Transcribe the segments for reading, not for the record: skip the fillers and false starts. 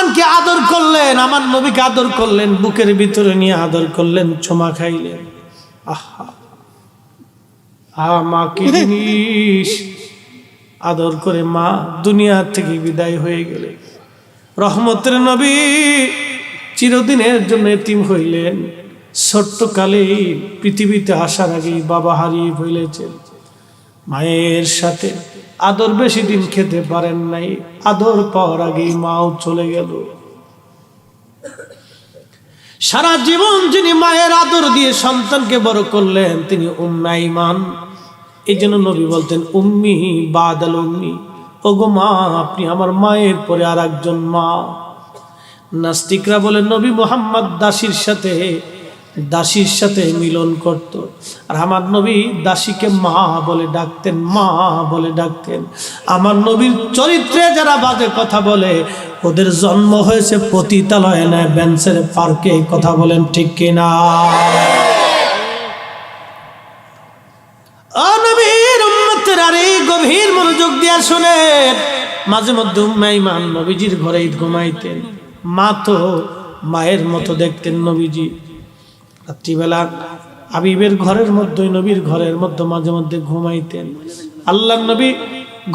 সন্তানকে আদর করলেন, আমার নবীকে আদর করলেন, বুকের ভিতরে নিয়ে আদর করলেন, চুমা খাইলেন। আহা মা কি জিনিস! আদর করে মা দুনিয়া থেকে বিদায় হয়ে গেলে। রহমতের নবী চিরদিনের জন্য এতিম হইলেন। ছোট্টকালে পৃথিবীতে আসার আগেই বাবা হারিয়ে ফেলেছেন। মায়ের সাথে আদর বেশি দিন খেতে পারেন নাই, আদর পাওয়ার আগেই মাও চলে গেল। সারা জীবন যিনি মায়ের আদর দিয়ে সন্তানকে বড় করলেন তিনি উম্মে আইমান। এই জন্য নবী বলতেন উম্মি বাদাল উম্মি, ওগো মা আপনি আমার মায়ের পরে আর একজন মা। নাস্তিকরা বলে নবী মুহাম্মদ দাসীর সাথে মিলন করত, আর আমার নবী দাসীকে মা বলে ডাকতেন, মা বলে ডাকতেন। আমার নবীর চরিত্রে যারা বাজে কথা বলে ওদের জন্ম হয়েছে পতিতালয়ে না বেঞ্চের পার্কে। কথা বলেন ঠিক কিনা? নবীর উম্মতের আর এই গভীর মনোযোগ দিয়া শুনে, মাঝে মধ্যে উম্মে আইমান নবীজির ঘরে ঘুমাইতেন। মা তো মায়ের মতো দেখতেন নবীজি। রাত্রিবেলা হাবিবের ঘরের মধ্যে, নবীর ঘরের মধ্যে মাঝে মধ্যে ঘুমাইতেন। আল্লাহর নবী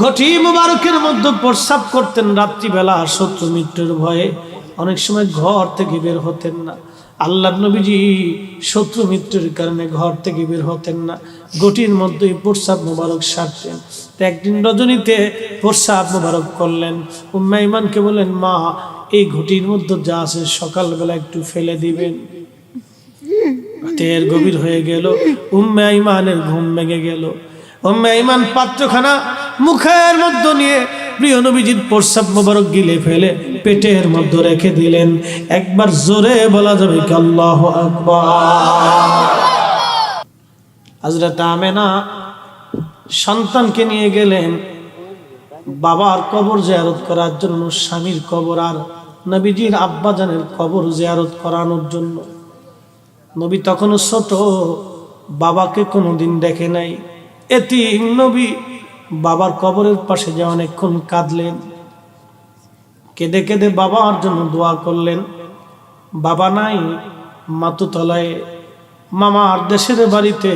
ঘটি মুবারকের মধ্যে প্রস্রাব করতেন রাত্রিবেলা। শত্রু মিত্রের ভয়ে অনেক সময় ঘর থেকে বের হতেন না। আল্লাহর নবীজি শত্রু মিত্রের কারণে ঘর থেকে বের হতেন না, ঘটির মধ্যেই প্রস্রাব মুবারক সারতেন। তো একদিন রজনীতে প্রস্রাব মুবারক করলেন। উম্মে আইমানকে বললেন মা এই ঘটির মধ্যে যা আছে সকালবেলা একটু ফেলে দিবেন। রাতের গভীর হয়ে গেল, উম্মে আইমানের ঘুম ভেঙে গেল। উম্মে আইমান পাত্রখানা মুখের মধ্যে নিয়ে প্রিয় নবীজির প্রস্রাব মোবারক গিলে ফেলে পেটের মধ্যে রেখে দিলেন। একবার জোরে বলা যাবে কি আল্লাহু আকবার। হযরত আমেনা সন্তানকে নিয়ে গেলেন বাবার কবর জিয়ারত করার জন্য, স্বামীর কবর আর নবীজির আব্বাজানের কবর জিয়ারত করানোর জন্য। নবী তখনও ছোট, বাবাকে কোনোদিন দেখে নাই। এতিম নবী বাবার কবরের পাশে যে অনেকক্ষণ কাঁদলেন, কেঁদে কেঁদে বাবার জন্য দোয়া করলেন। বাবা নাই, মাতুতলায় মামার দেশের বাড়িতে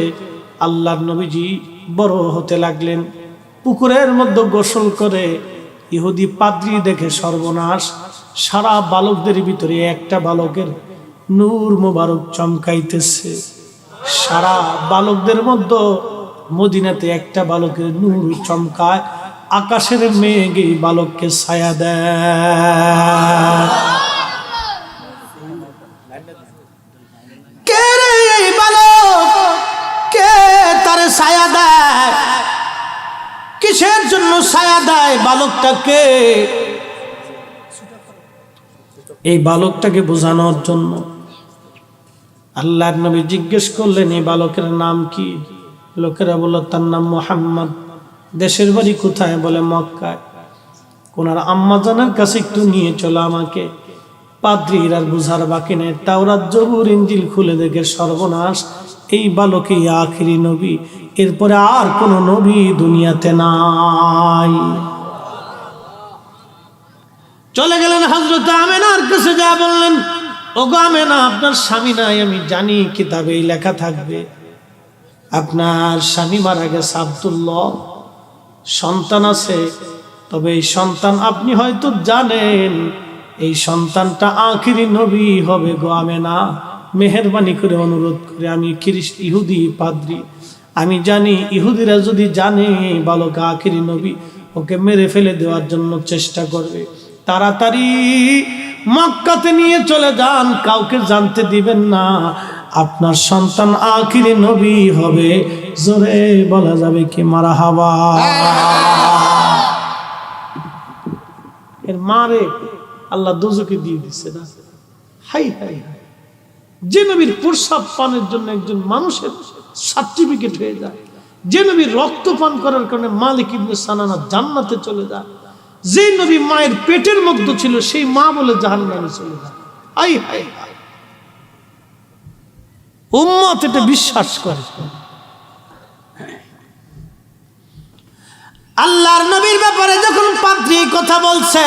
আল্লাহর নবীজি বড় হতে লাগলেন। পুকুরের মধ্যে গোসল করে ইহুদি পাদ্রী দেখে সর্বনাশ। সারা বালকদের ভিতরে একটা বালকের নূর মুবারক চমকাইতেছে। সারা বালকদের মধ্যে মদিনাতে একটা বালকের নূর চমকায়। আকাশের মেঘ এই বালককে ছায়া দেয়। কে রে এই বালক? কে তারে ছায়া দেয়? কিসের জন্য ছায়া দেয় বালকটাকে? এই বালকটাকে বোঝানোর জন্য আল্লাহর নবী জিজ্ঞেস করলেন এই বালকের নাম কি? লোকেরা বলল তার নাম মুহাম্মদ। দেশের বাড়ি কোথায়? বলে মক্কায়। কোনার আম্মা জানার কাছে একটু নিয়ে চলো আমাকে। পাদ্রীর আর বুঝার বাকি নেই। তাওরাত জবুর ইনজিল খুলে দেখে সর্বনাশ, এই বালকই আখিরি নবী, এরপরে আর কোন নবী দুনিয়াতে নাই। চলে গেলেন হযরত আমেনার কাছে, যা বললেন ওগো আমেনা আপনার স্বামী নাই, আমি জানি কিতাবে লেখা থাকবে আপনার স্বামী মারা গেছে আব্দুল্লাহ, সন্তান আছে। তবে এই সন্তান আপনি হয়তো জানেন এই সন্তানটা আখিরি নবী হবে গো আমেনা। মেহেরবানি করে অনুরোধ করে, আমি ইহুদি পাদ্রী, আমি জানি ইহুদিরা যদি জানে বালক আখিরি নবী ওকে মেরে ফেলে দেওয়ার জন্য চেষ্টা করবে। তাড়াতাড়ি মক্কাতে নিয়ে চলে যান, কাউকে জানতে দিবেন না, আপনার সন্তান আখিরি নবী হবে। জোরে বলা যাবে কি মারহাবা। এর মারে আল্লাহ দোজকে দিয়ে দিচ্ছে না। হাই হাই হাই, যে নবীর প্রস্রাব পানের জন্য একজন মানুষের সার্টিফিকেট হয়ে যায়, যে নবীর রক্ত পান করার কারণে মালিক ইবনে সানানা জান্নাতে চলে যায়, যে নবী মায়ের পেটের মধ্যে ছিল সেই মা বলে জাহান্নামে চলে যায়। হাই হাই হাই, উম্মত এটা বিশ্বাস করে। আল্লাহর নবীর ব্যাপারে যখন পাদ্রী কথা বলছে,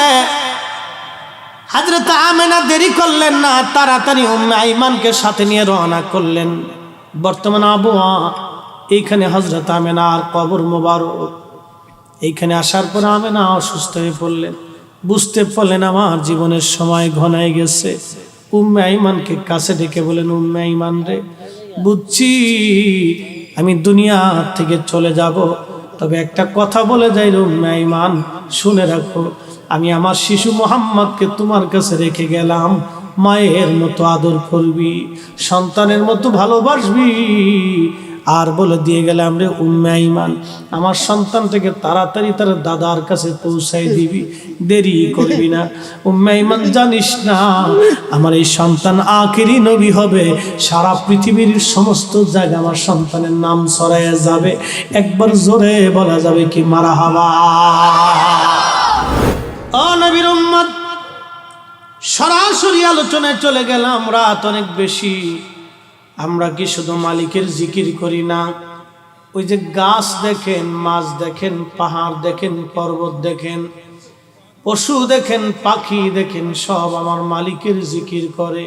হযরত আমেনা দেরি করলেন না, তাড়াতাড়ি উম্মে আইমানকে সাথে নিয়ে রওনা করলেন বর্তমান আবহাওয়া। এইখানে হযরত আমেনার কবর মোবারক। এইখানে আসার পর আমেনা অসুস্থ হয়ে পড়লেন, বুঝতে পারলেন আমার জীবনের সময় ঘনায় গেছে। উম্মে আইমানকে কাছে ডেকে বলেন, উম্মে আইমান রে, বুঝছি আমি দুনিয়া থেকে চলে যাব, তবে একটা কথা বলে যাই রে উম্মে আইমান, শুনে রাখো, আমি আমার শিশু মুহাম্মদকে তোমার কাছে রেখে গেলাম। মায়ের মতো আদর করবি, সন্তানের মতো ভালোবাসবি। আর বলে দিয়ে গেলাম রে উম্মে আইমান, আমার সন্তানটাকে তাড়াতাড়ি তার দাদার কাছে পৌঁছাই দিবি, দেরি করবি না। উম্মে আইমান, জানিস না আমার এই সন্তান আখেরি নবী হবে, সারা পৃথিবীর সমস্ত জায়গায় আমার সন্তানের নাম ছড়াইয়া যাবে। একবার জোরে বলা যাবে কি মারহাবা। ও নবীর উম্মত, সরাসরি আলোচনায় চলে গেলাম। রাত অনেক বেশি, আমরা কি শুধু মালিকের জিকির করি না? ওই যে গাছ দেখেন, মাছ দেখেন, পাহাড় দেখেন, পর্বত দেখেন, পশু দেখেন, পাখি দেখেন, সব আমার মালিকের জিকির করে।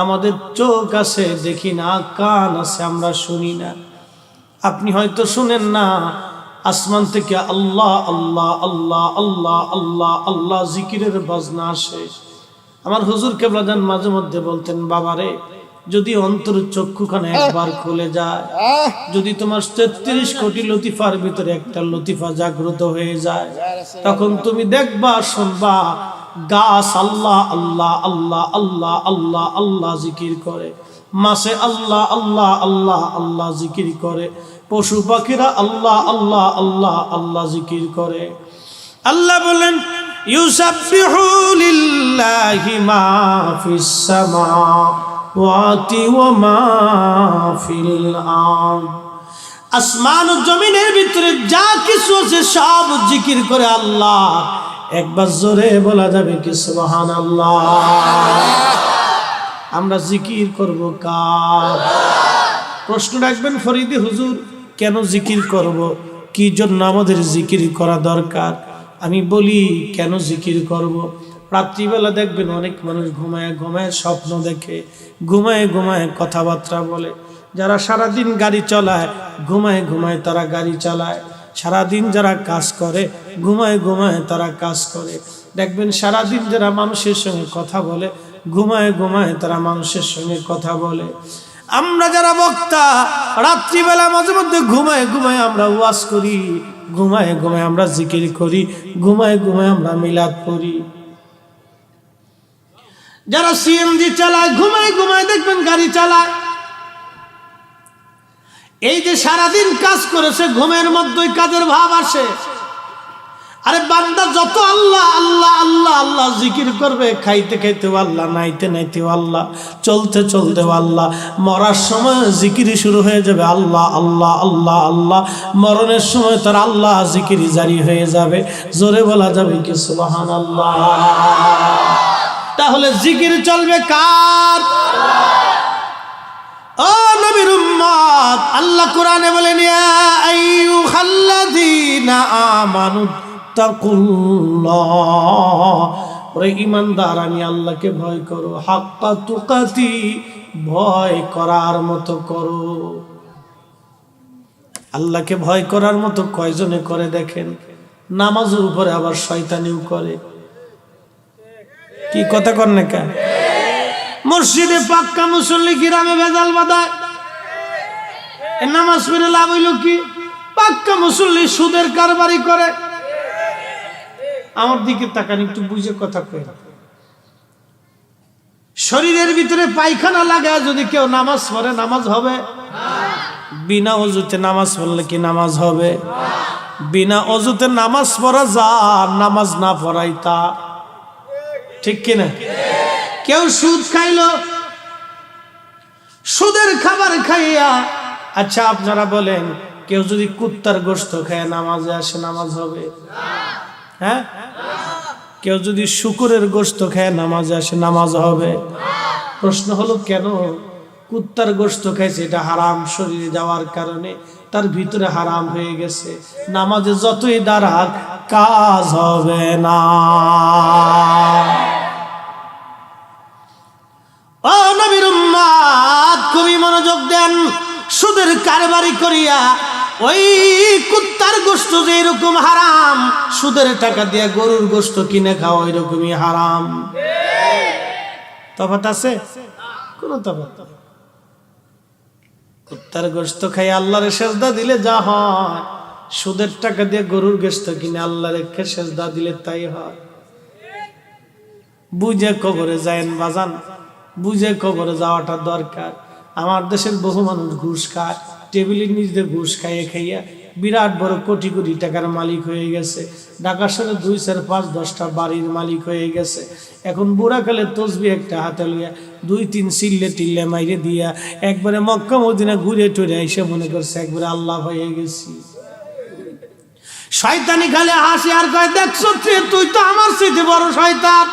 আমাদের চোখ আছে, দেখি না, কান আছে, আমরা শুনি না। আপনি হয়তো শুনেন না, আসমান থেকে আল্লাহ আল্লাহ আল্লাহ আল্লাহ আল্লাহ আল্লাহ জিকিরের বাজনা আসে। আমার হুজুর কেবলাজান মাঝে মধ্যে বলতেন, বাবারে, যদি অন্তর চক্ষুখানে একবার খুলে যায়, যদি তোমার 33 কোটি লতিফার ভিতরে একটা লতিফা জাগ্রত হয়ে যায়, তখন তুমি দেখবা, শুনবা, গাছ আল্লাহ আল্লাহ আল্লাহ আল্লাহ আল্লাহ আল্লাহ জিকির করে, মাছে আল্লাহ আল্লাহ আল্লাহ আল্লাহ জিকির করে, পশু পাখিরা আল্লাহ আল্লাহ আল্লাহ আল্লাহ জিকির করে। আল্লাহ বলেন, ইউসাব্বিহু লিল্লাহি মা ফিস সামাওয়াতি ওয়া মা ফিল আরদ। আসমান ও জমিনের ভিতরে যা কিছু আছে সব জিকির করে আল্লাহ। একবার জোরে বলা যাবে কি সুবহানাল্লাহ। আমরা জিকির করব কার? প্রশ্ন রাখবেন ফরিদি হুজুর, কেন জিকির করব? কি জন্য আমাদের জিকির করা দরকার? আমি বলি, কেন জিকির করব? রাত্রিবেলা দেখবেন অনেক মানুষ ঘুমায় ঘুমায় স্বপ্ন দেখে, ঘুমায় ঘুমায় কথাবার্তা বলে। যারা সারাদিন গাড়ি চালায়, ঘুমায় ঘুমায় তারা গাড়ি চালায়। সারাদিন যারা কাজ করে, ঘুমায় ঘুমায় তারা কাজ করে। দেখবেন সারাদিন যারা মানুষের সঙ্গে কথা বলে, ঘুমায় ঘুমায় তারা মানুষের সঙ্গে কথা বলে। আমরা যারা বক্তা, রাত্রিবেলা মাঝে মধ্যে ঘুমায় ঘুমায় আমরা ওয়াজ করি, ঘুমায় ঘুমায় আমরা জিকির করি, ঘুমায় ঘুমায় আমরা মিলাদ পড়ি। যারা সিএনজি চালায়, ঘুমায় ঘুমায় দেখবেন গাড়ি চালায়। এই যে সারাদিন কাজ করেছে, ঘুমের মধ্যেই কাজের ভাব আসে। আরে বান্দা যত আল্লাহ আল্লাহ আল্লাহ আল্লাহ জিকির করবে, খাইতে খাইতেও আল্লাহ, নাইতে নাইতেও আল্লাহ, চলতে চলতেও আল্লাহ, মরার সময় জিকিরি শুরু হয়ে যাবে আল্লাহ আল্লাহ আল্লাহ আল্লাহ। মরণের সময় তার আল্লাহ জিকিরি জারি হয়ে যাবে। জোরে বলা যাবে কি সুবহানাল্লাহ। তাহলে জিকির চলবে কার? ও নবীর উম্মত, আল্লাহ কোরআনে বলেন, ইয়া আইয়ুহাল্লাযীনা আমানু তাকুল্লাহ। ওরে ঈমানদার, আমি আল্লাহকে ভয় করো, হাক্কা তুকাতি, ভয় করার মতো করো। আল্লাহকে ভয় করার মতো কয়জনে করে দেখেন? নামাজের উপরে আবার শয়তানিও করে। কি কথা কর না কেন? মসজিদে পাক্কা মুসল্লি, গ্রামে ভেজাল বাঁধায়। নামাজ পড়ে লাভ হইল কি? পাক্কা মুসল্লি সুদের কারবারি করে। আমার দিকে তাকান, একটু বুঝে কথা কই। শরীরের ভিতরে পায়খানা লাগায় যদি কেউ নামাজ পড়ে, নামাজ হবে? বিনা অজুতে নামাজ পড়লে কি নামাজ হবে? বিনা অজুতে নামাজ পড়া যা, নামাজ না পড়াই তা। ঠিক কিনা? কেউ সুদ খাইলো, সুদের খাবার খাইয়া, আচ্ছা আপনারা বলেন, কেউ যদি কুত্তার গোশত খায় নামাজে আসে, নামাজ হবে? হ্যাঁ? কেউ যদি শুকুরের গোশত খায় নামাজে আসে, নামাজ হবে? প্রশ্ন হলো কেন? কুত্তার গোশত খাইছে, এটা হারাম, শরীরে যাওয়ার কারণে তার ভিতরে হারাম হয়ে গেছে। নামাজে যতই দাঁড়াক কাজ হবে না। ভালোই মনোযোগ দেন। সুদের কারবারি করিয়া ওই কুত্তার গোশত যে এরকম হারাম, সুদের টাকা দিয়ে গরুর গোশত কিনে খাওয়া ওই রকমই হারাম। তফাৎ আছে? কোন তফাৎ? কুত্তার গোশত খাই আল্লাহর সেজদা দিলে যা হয়, সুদের টাকা দিয়ে গরুর গোশত কিনে আল্লাহর রেখে সেজদা দিলে তাই হয়। বুঝে কবরে যায়েন বাজান, বুঝে কবরে যাওয়াটা দরকার। আমার দেশের বহু মানুষ ঘুষ খায়, টেবিলের নিচে ঘুষ খাইয়ে খাইয়া বিরাট বড় কোটি কোটি টাকার মালিক হয়ে গেছে। ঢাকা শহরে 2, 4, 5, 10টা বাড়ির মালিক হয়ে গেছে। এখন বুড়া কালে তসবি একটা হাতে লইয়া 2, 3 চিল্লে টিল্লে মাইরে দিয়া একবারে মক্কা মদিনা ঘুরে টুরে এসে মনে করছে একবারে আল্লাহ হয়ে গেছি। শয়তানি খালে হাসি আর কয়, দেখছো তুই তো আমার চেয়ে বড় শয়তান।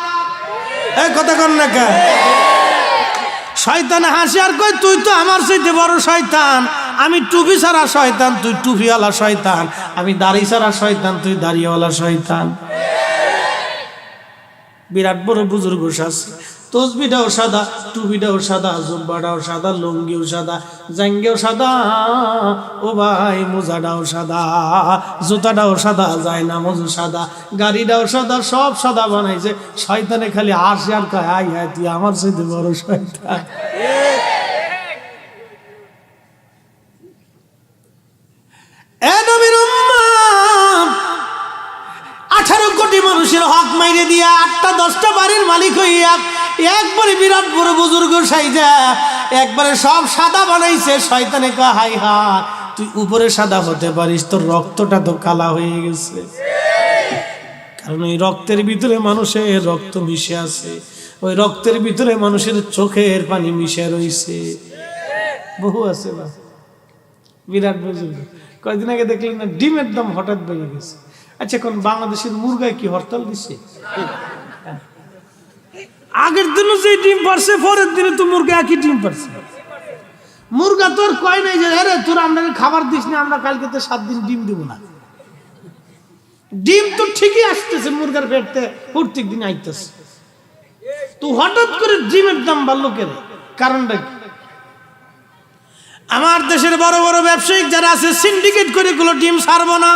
এই কথা কর না কে? শয়তান হাসি আর কয়, তুই তো আমার চাইতে বড় শয়তান। আমি টুপি ছাড়া শয়তান, তুই টুপিওয়ালা শয়তান। আমি দাড়ি ছাড়া শয়তান, তুই দাড়িওয়ালা শয়তান। বিরাট বড় বুজুর্গ আছে, তসবিটাও সাদা, টুপিটাও সাদা, জুব্বাটাও সাদা, লুঙ্গিও সাদা, জাঙ্গিও সাদা, ও ভাই মোজাটাও সাদা, জুতাটাও সাদা, যায় নামাজও সাদা, গাড়িটাও সাদা, সব সাদা বানাইছে। শয়তানে খালি আসে আর কয়, হাই হাই তুই আমার সাথে বড় শয়তান। এ নবীর উম্মত, 18 কোটি মানুষের হক মাইরে দিয়া 8টা 10টা বাড়ির মালিক হইয়া একবারে বিরাট বড় বুজুর্গ সাইজা একবারে সব সাদা বানাইছে। শয়তানে কয়, হাই হাই তুই উপরে সাদা হতে পারিস, তোর রক্তটা তো কালা হয়ে গেছে। কারণ ওই রক্তের ভিতরে মানুষের রক্ত মিশে আছে, ওই রক্তের ভিতরে মানুষের চোখের পানি মিশে রয়েছে। বহু আছে বা বিরাট বুজুর্গ। কয়েকদিন আগে দেখলেন না, ডিমের দাম হঠাৎ বেড়ে গেছে। আচ্ছা, এখন বাংলাদেশের মুরগায় কি হরতাল দিচ্ছে? আগের দিনও যে ডিম পারছে, পরের দিনে তো মুরগা একই ডিম পারছে। মুরগা তো আর কয় নাই যে আরে তোরা আপনাকে খাবার দিস না, আমরা কালকে তো 7 দিন ডিম দিব না। ডিম তো ঠিকই আসতেছে মুরগার পেটে, প্রত্যেক দিন আইতেছে। তো হঠাৎ করে ডিমের দাম বাড়লো কেন? কারণটা কি? আমার দেশের বড় বড় ব্যবসায়িক যারা আছে, সিন্ডিকেট করে গুলো ডিম ছাড়বো না।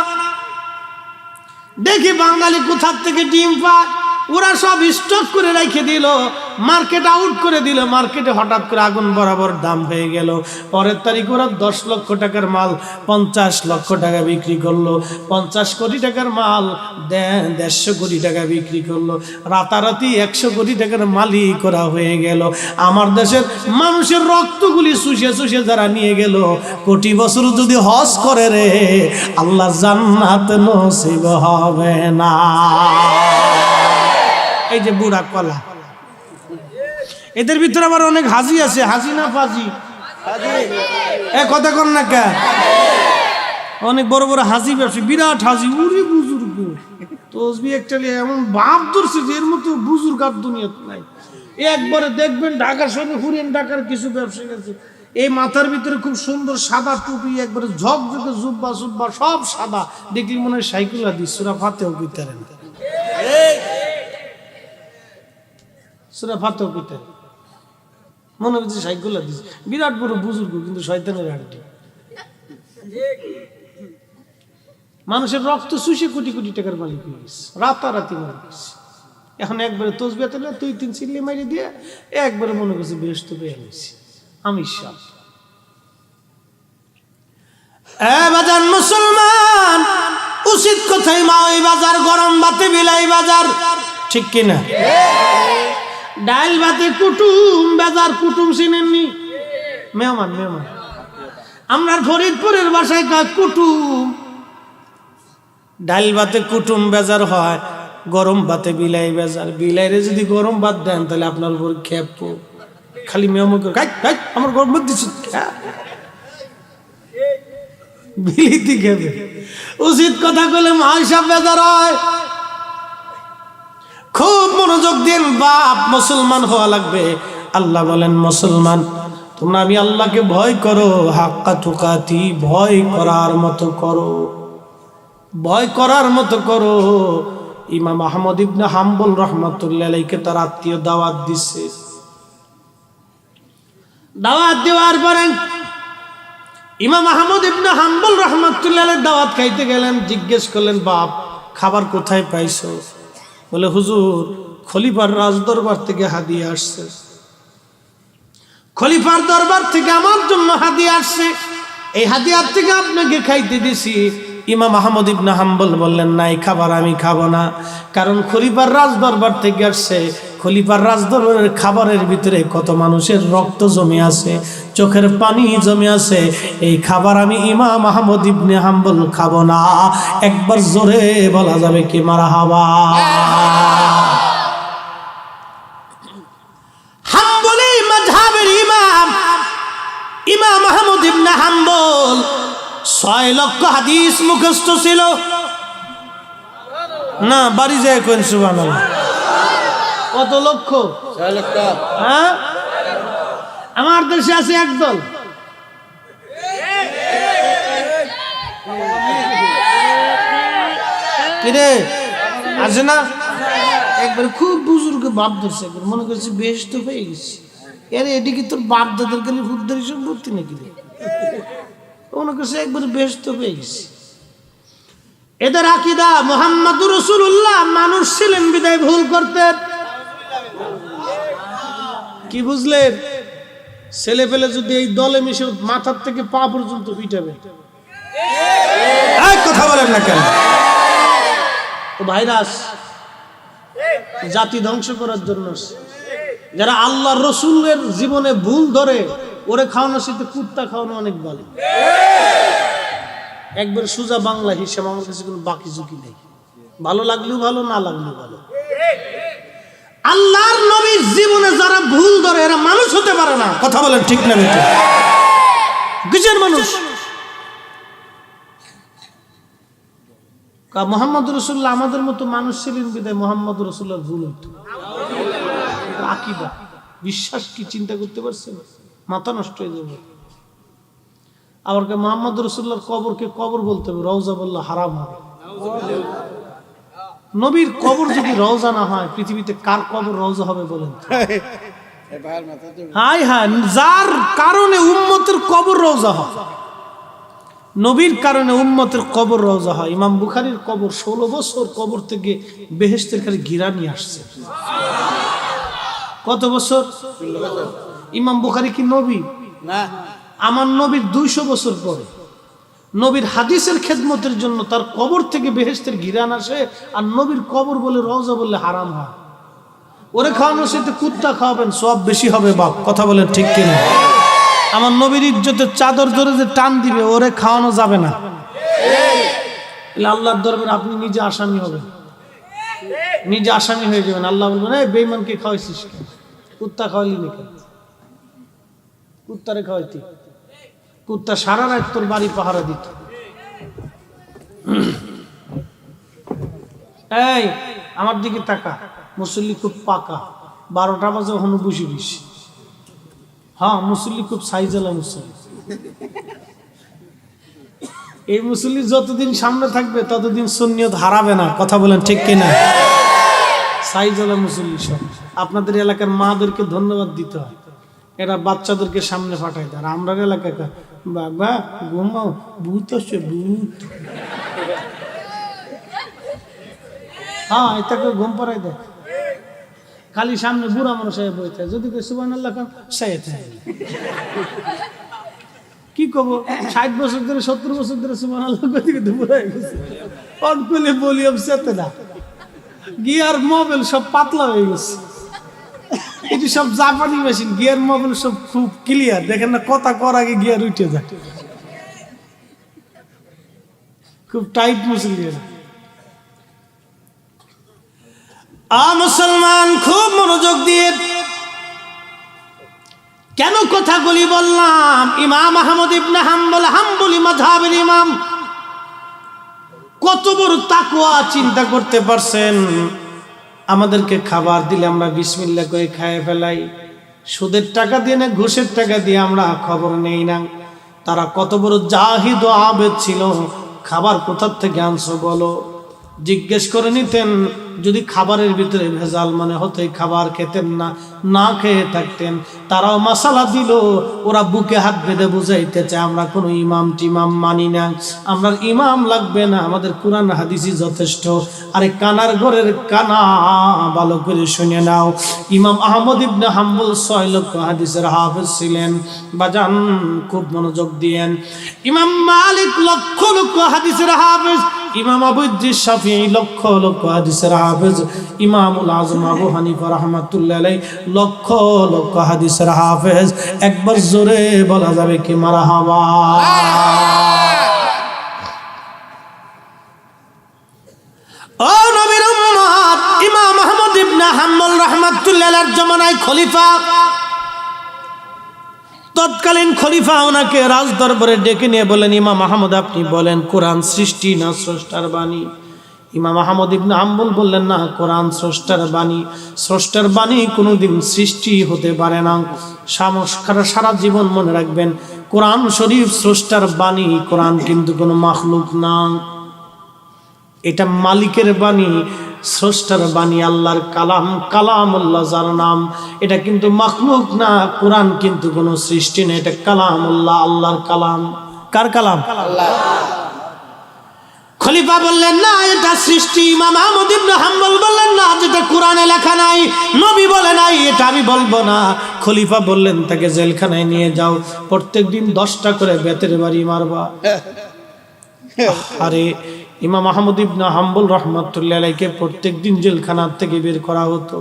দেখি বাঙালি কোথার থেকে ডিম পায়, ওরা সব স্টক করে রেখে দিল, মার্কেট আউট করে দিল। মার্কেটে হঠাৎ করে আগুন বরাবর দাম হয়ে গেল। পরের তারিখ ওরা 10 লক্ষ টাকার মাল 50 লক্ষ টাকা বিক্রি করলো। 50 কোটি টাকার মাল 150 কোটি টাকা বিক্রি করলো। রাতারাতি 100 কোটি টাকার মালিক করা হয়ে গেল। আমার দেশের মানুষের রক্তগুলি শুষে শুষে যারা নিয়ে গেল, কোটি বছর যদি হজ করে রে, আল্লাহ জান্নাত নসিব হবে না। এই যে বুড়া কলা, এদের ভিতরে আবার অনেক হাজি আছে। হাজি না ফাজি? কথা কর না কে? অনেক বড় বড় হাজি ব্যবসায়ী, বিরাট হাজি, উরি বুজুর্গ তসবি একটা এমন বাপ ধরছে যে এর মতো বুজুর্গ আর দুনিয়াতে নাই। একবারে দেখবেন ঢাকা শহরে হুরেন ঢাকার কিছু ব্যবসায়ী আছে, এই মাথার ভিতরে খুব সুন্দর সাদা টুপি, একবারে ঝকঝকে জুব্বা সুব্বা সব সাদা, দেখলি মনে হয় সাইকেল হাদিস সূরা ফাতিহা কইতারেন। সূরা ফাতিহা কইতারেন, মনে হচ্ছে সাইকেল হাদিস। বিরাট বড় বুজুর্গ, কিন্তু শয়তানের আড্ডি। মানুষের রক্ত শুষে কোটি কোটি টাকার মালিক হয়ে গেছে, রাতারাতি মালিক হয়েছে। এখন একবারে তসবিহ তুলে 2-3 চিল্লি মাইরে দিয়ে একবারে মনে করছে বেহেশত পেয়ে গেছি আমি সব। বাজার মুসলমান, উচিত কথাই মা ওই বাজার, গরম ভাতে বিলাই বাজার, ঠিক কিনা? ডাল ভাতে কুটুম বাজার, কুটুম চিনেননি? মেহমান, মেহমান। আমরা ফরিদপুরের ভাষায় কয় কুটুম। ডাল ভাতে কুটুম বেজার হয়, গরম ভাতে বিলাই বেজার। বিলাইরে যদি গরম ভাত দেন তাহলে আপনার উপর খেপ, খালি মেহমান করে আমার গরম ভাত দিচ্ছ, বিলিতি খেবে। উচিত কথা বলে মাইসব বেজার হয়। খুব মনোযোগ দিন, বাপ মুসলমান হওয়া লাগবে। আল্লাহ বলেন, মুসলমান তোমরা আমি আল্লাহকে ভয় করো, হাক্কা তুকাতি, ভয় করার মতো করো, ভয় করার মতো করো। ইমাম আহমদ ইবনে হাম্বল রাহমাতুল্লাহ আলাইহি তার আত্মীয় দাওয়াত দিচ্ছে। দাওয়াত দেওয়ার পরে ইমাম আহমদ ইবনে হাম্বল রাহমাতুল্লাহ আলাইহি দাওয়াত খাইতে গেলেন। জিজ্ঞেস করলেন, বাপ খাবার কোথায় পাইছো? বলে, হুজুর খলিফার রাজদরবার থেকে হাদিয়া আসছে, খলিফার দরবার থেকে আমার জন্য হাদিয়া আসছে, এই হাদিয়ার থেকে আপনাকে খাইতে দিছি। ইমাম আহমদ ইবনে হাম্বল বললেন, না এই খাবার আমি খাবো না, কারণ খলিফার রাজদরবার থেকে আসছে। খলিফার রাজদরবারের খাবারের ভিতরে কত মানুষের রক্ত জমে আছে, চোখের পানি জমে আছে, এই খাবার আমি ইমাম আহমদ ইবনে হাম্বল খাবো না। একবার জোরে বলা যাবে কি মারহাবা? হাম্বলি মাযহাবের ইমাম ইমাম আহমদ ইবনে হাম্বল 6 লক্ষ হাদিস মুখস্থ ছিল না। বাড়ি যায় কোন সুবহানাল্লাহ। কত লক্ষ? 6 লক্ষ। হ্যাঁ, আমার দেশে আছে একদল, কিরে আছে না? একবার খুব বুজুর্গ বাপ ধরছে, একবার মনে করছে বেশ তো পেয়ে গেছি। আরে এটি কি তোর বাপ দাদার খালি ফুদ্দারি সম্পত্তি নাকি? মনে করছে একবার বেশ তো পেয়ে গেছি। এদের আকীদা মুহাম্মদুর রাসূলুল্লাহ মানুষ ছিলেন বিদায় ভুল করতেন। কি বুঝলেন? ছেলে পেলে যদি এই দলে মিশে মাথার থেকে পা পর্যন্ত পিটাবে, কথা বলেন না কেন? ও ভাইরাস, জাতি ধ্বংস করার জন্য। যারা আল্লাহর রাসূলের জীবনে ভুল ধরে, ওরে খাওয়ানোর সাথে কুত্তা খাওয়ানো অনেক ভালো। একবার সোজা বাংলা হিসাব, আমার কাছে কোনো বাকি ঝুঁকি নেই। ভালো লাগলেও ভালো, না লাগলেও ভালো। আল্লাহর নবীর জীবনে যারা ভুল ধরে এরা মানুষ হতে পারে না। কথা বলেন ঠিক না? কিসের মানুষ? মুহাম্মদুর রাসূলুল্লাহ আমাদের মতো মানুষ ছিলেন বিদায় মুহাম্মদুর রাসূলুল্লাহর ভুল হইতো। আকীদা, বিশ্বাস কি চিন্তা করতে পারছেন? মাথা নষ্ট হয়ে যাবে। আবার কে মুহাম্মদুর রাসূলুল্লাহর কবরকে কবর বলতে হবে, রওজা বললে হারাম হবে। নবীর কবর যদি রওজা না হয়, পৃথিবীতে কার কবর রওজা হবে বলেন? হাই হাই, যার কারণে উম্মতের কবর রওজা হয়, নবীর কারণে উম্মতের কবর রওজা হয়। ইমাম বুখারীর কবর 16 বছর কবর থেকে বেহেশতের খালি ঘিরা নিয়ে আসছে। কত বছর? 16 বছর। ইমাম বুখারী কি নবী না? আমার নবীর 200 বছর পরে নবীর হাদিসের খেদমতের জন্য তার কবর থেকে বেহেশতের ঘিরান আসে, আর নবীর কবর বলে রওজা বললে হারাম হয়। ওরে খাওয়ানোর সাথে কুত্তা খাওয়াবেন, সব বেশি হবে বাপ। কথা বলেন ঠিক কিনা? আমার নবীর ইজ্জতের চাদর ধরে যে টান দিবে, ওরে খাওয়ানো যাবে না। আল্লাহর দরবারে আপনি নিজে আসামি হবেন, নিজে আসামি হয়ে যাবেন। আল্লাহ বলবেন, এই বেঈমানকে খাওয়াইছিস কেন? কুত্তা খাওয়ালি নাকি? কুত্তারে খাওয়াইতি? কুত্তা সারা রাত তোর বাড়ি পাহারা দিত। এই আমার দিকে তাকা, মুসল্লি খুব পাকা, 12টা বাজে এখনো বসে দিস। হ্যাঁ, মুসল্লি খুব সাইজেলা মুসল্লি। এই মুসল্লি যতদিন সামনে থাকবে ততদিন সুন্নিয়ত হারাবে না। কথা বলেন ঠিক কিনা? সাইজেলা মুসল্লি সব। আপনাদের এলাকার মাদেরকে ধন্যবাদ দিতে হয়, এরা বাচ্চাদেরকে সামনে পাঠায় দেয়। আর আমরা এলাকায় বাবা ঘুমাও, ভূত আসছে, ভূত। হ্যাঁ, এটাকে ঘুম পাড়াই দেয়। খালি সামনে বুড়া মানুষ বইতে, যদি সুবহানাল্লাহ খান কি কব? 60 বছর ধরে 70 বছর ধরে সুবহানাল্লাহ কইতে বুড়া হয়ে গেছে। অনকুলে বলিয়াম সেতে না, গিয়ার মোবাইল সব পাতলা হয়ে গেছে। এটি সব জাপানি মেশিন, গিয়ার মোবাইল সব খুব ক্লিয়ার, দেখেন না? কথা কর আগে গিয়ার উঠে যায়, খুব টাইট মুসলিম। মুসলমান খুব মনোযোগ দিয়ে কেন কথাগুলি বললাম? ইমাম আহমদ ইবনে হাম্বল, হাম্বলি মাযহাবের ইমাম, কত বড় তাকওয়া চিন্তা করতে পারছেন। আমাদেরকে খাবার দিলে আমরা বিসমিল্লাহ করে খেয়ে ফেলাই, সুদের টাকা দিয়ে না ঘুষের টাকা দিয়ে আমরা খবর নেই না। তারা কত বড় জাহিদ ও আবেদ ছিল। খাবার কোথা থেকে আনছো বলো? জিজ্ঞেস করে নিতেন, যদি খাবারের ভিতরে ভেজাল মনে হতো এই খাবার খেতেন না, না খেয়ে থাকতেন। তারাও মাসালা দিল, ওরা বুকে হাত বেঁধে বুঝাইতে চায় আমরা কোনো ইমাম টিমাম মানি না, আমরা ইমাম লাগবে না, আমাদের কোরআন হাদিসই যথেষ্ট। আরে কানার ঘরের কানা, ভালো করে শুনে নাও, ইমাম আহমদ ইবনে হাম্বল 6 লক্ষ হাদিসের হাফেজ ছিলেন। বাজান খুব মনোযোগ দিয়েন। ইমাম মালিক লক্ষ লক্ষ হাদিসের হাফেজ, ইমাম আবু ইদ্রিস শাফিঈ লক্ষ লক্ষ হাদিসের হাফেজ, ইমামুল আজম আবু হানিফা রাহমাতুল্লাহ আলাইহি লক্ষ লক্ষ হাদিসের হাফেজ। একবার জোরে বলা যাবে কি মারহাবা? ও নবীর উম্মত, ইমাম আহমদ ইবনে হাম্বল রাহমাতুল্লাহ আলাইহির জামানায় খলিফা, তৎকালীন খলিফা ওনাকে রাজ দরবারে ডেকে নিয়ে বলেন, ইমাম আহমদ আপনি বলেন কোরআন সৃষ্টি না স্রষ্টার বাণী? ইমাম আহমদ ইবনে হাম্বল বললেন, না, কোরআন স্রষ্টার বাণী। স্রষ্টার বাণী কোনোদিন সৃষ্টি হতে পারে না। সারা জীবন মনে রাখবেন, কোরআন শরীফ স্রষ্টার বাণী, কোরআন কিন্তু কোনো মাখলুক না, এটা মালিকের বাণী, স্রষ্টার বাণী, আল্লাহর কালাম, কালামুল্লাহ যার নাম, এটা কিন্তু মাখলুক না। কোরআন কিন্তু কোনো সৃষ্টি না, এটা কালামুল্লাহ, আল্লাহর কালাম। কার কালাম? আল্লাহ। খলিফা বললেন, না, এটা সৃষ্টি। ইমাম আহমদ ইবনে হাম্বল বললেন, না, যেটা কোরআনে লেখা নাই, নবী বলে নাই, এটা আমি বলবো না। খলিফা বললেন, তাকে জেলখানায় নিয়ে যাও, প্রত্যেকদিন 10টা করে বেতের বাড়ি মারবা। আরে ইমাম আহমদ ইবনে হাম্বল রাহমাতুল্লাহ আলাইহিকে প্রত্যেকদিন জেলখানা থেকে বের করা হতো,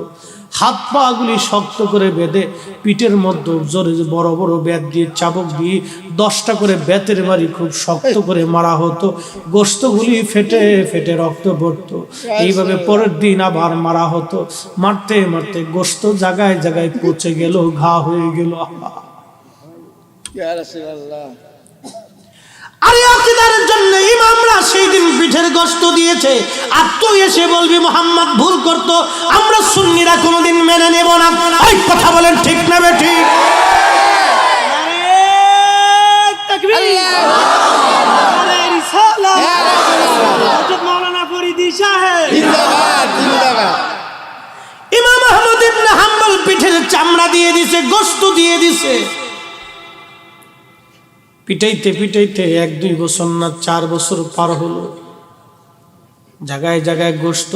হাত পা গুলি শক্ত করে বেঁধে পিঠের মধ্যে জোরে বড় বড় বেত দিয়ে চাবুক দিয়ে 10টা করে বেতের বাড়ি খুব শক্ত করে মারা হতো, গোশতগুলি ফেটে ফেটে রক্ত পড়তো। এইভাবে পরের দিন আবার মারা হতো, মারতে মারতে গোশত জায়গায় জায়গায় পচে গেল, ঘা হয়ে গেল। আরে আকীদার জন্য ইমামরা সেই দিন পিঠের গোশত দিয়েছে, আর তুই এসে বলবি মুহাম্মদ ভুল করতো, আমরা সুন্নিরা কোনোদিন মেনে নেব না। এই কথা বলেন ঠিক না বেঠিক? নারে তাকবীর, নারে রিসালাত, হযরত মাওলানা ফরিদি সাহেব জিন্দাবাদ, জিন্দাবাদ। ইমাম আহমদ ইবনে হাম্বল পিঠের চামড়া দিয়ে দিয়েছে, গোশত দিয়ে দিয়েছে। পিটাইতে পিটাইতে 1-2 বছর না 4 বছর পার হলো, জায়গায় জায়গায় গোশত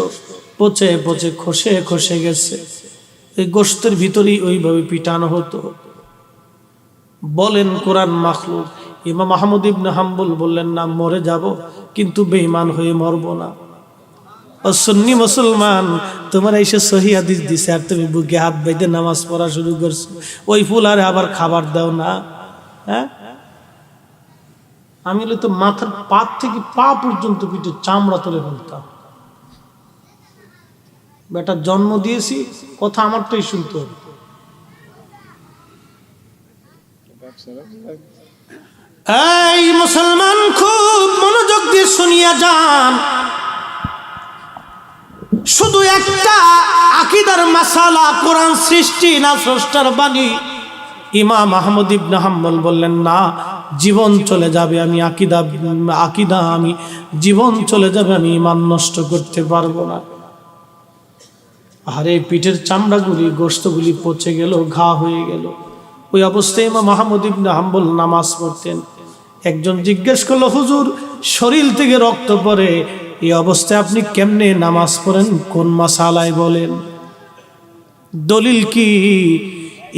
পচে পচে খসে খসে গেছে। এই গোশতের ভিতরেই ওইভাবে পিটানো হতো। বলেন কোরআন মাখলুক? ইমাম আহমদ ইবনে হাম্বল বললেন, না, মরে যাব কিন্তু বেঈমান হয়ে মরব না। ও সুন্নি মুসলমান, তোমার এসে সহিহ হাদিস দিছে আর তুমি বুকে হাত বেঁধে নামাজ পড়া শুরু করছো, ওই ফুলারে আবার খাবার দাও না? হ্যাঁ, আমি তো মাথার পাত থেকে পা পর্যন্ত পিঠে চামড়া তুলে ফেলতাম। বেটা জন্ম দিয়েছি, কথা আমারটাই শুনতে হবে। এই মুসলমান, খুব মনোযোগ দিয়ে শুনিয়া যান। শুধু একটা আকীদার মাসালা, কোরআন সৃষ্টি না স্রষ্টার বাণী। ইমাম আহমদ ইবনে হাম্বল বললেন, না, জীবন চলে যাবে, আমি আকীদা আমি জীবন চলে যাবে, আমি ঈমান নষ্ট করতে পারবো না। আরে পিঠের চামড়াগুলি গোশতগুলি পচে গেল, ঘা হয়ে গেল। ওই অবস্থায় ইমাম আহমদ ইবনে হাম্বল নামাজ পড়তেন। একজন জিজ্ঞেস করলো, হুজুর, শরীর থেকে রক্ত পড়ে, এই অবস্থায় আপনি কেমনে নামাজ পড়েন? কোন মাসালায় বলেন, দলিল কি?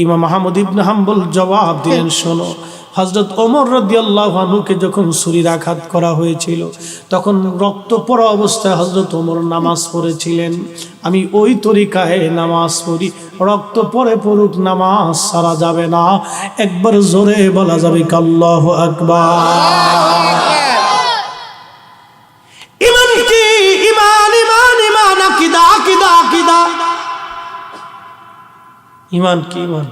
ইমাম আহমদ ইবনে হাম্বল জবাব দিলেন, শোনো, হযরত ওমর রাদিয়াল্লাহু আনহুকে যখন ছুরির আঘাত করা হয়েছিল, তখন রক্ত পড়া অবস্থায় হযরত ওমর নামাজ পড়েছিলেন। আমি ওই তরিকায় নামাজ পড়ি, রক্ত পড়ে পড়ুক, নামাজ সারা যাবে না। একবার জোরে বলা যাবে কি আল্লাহু আকবার? ঈমান কি? ঈমান, ঈমান, ঈমান, আকীদা, আকীদা, আকীদা। ঈমান কি? ঈমান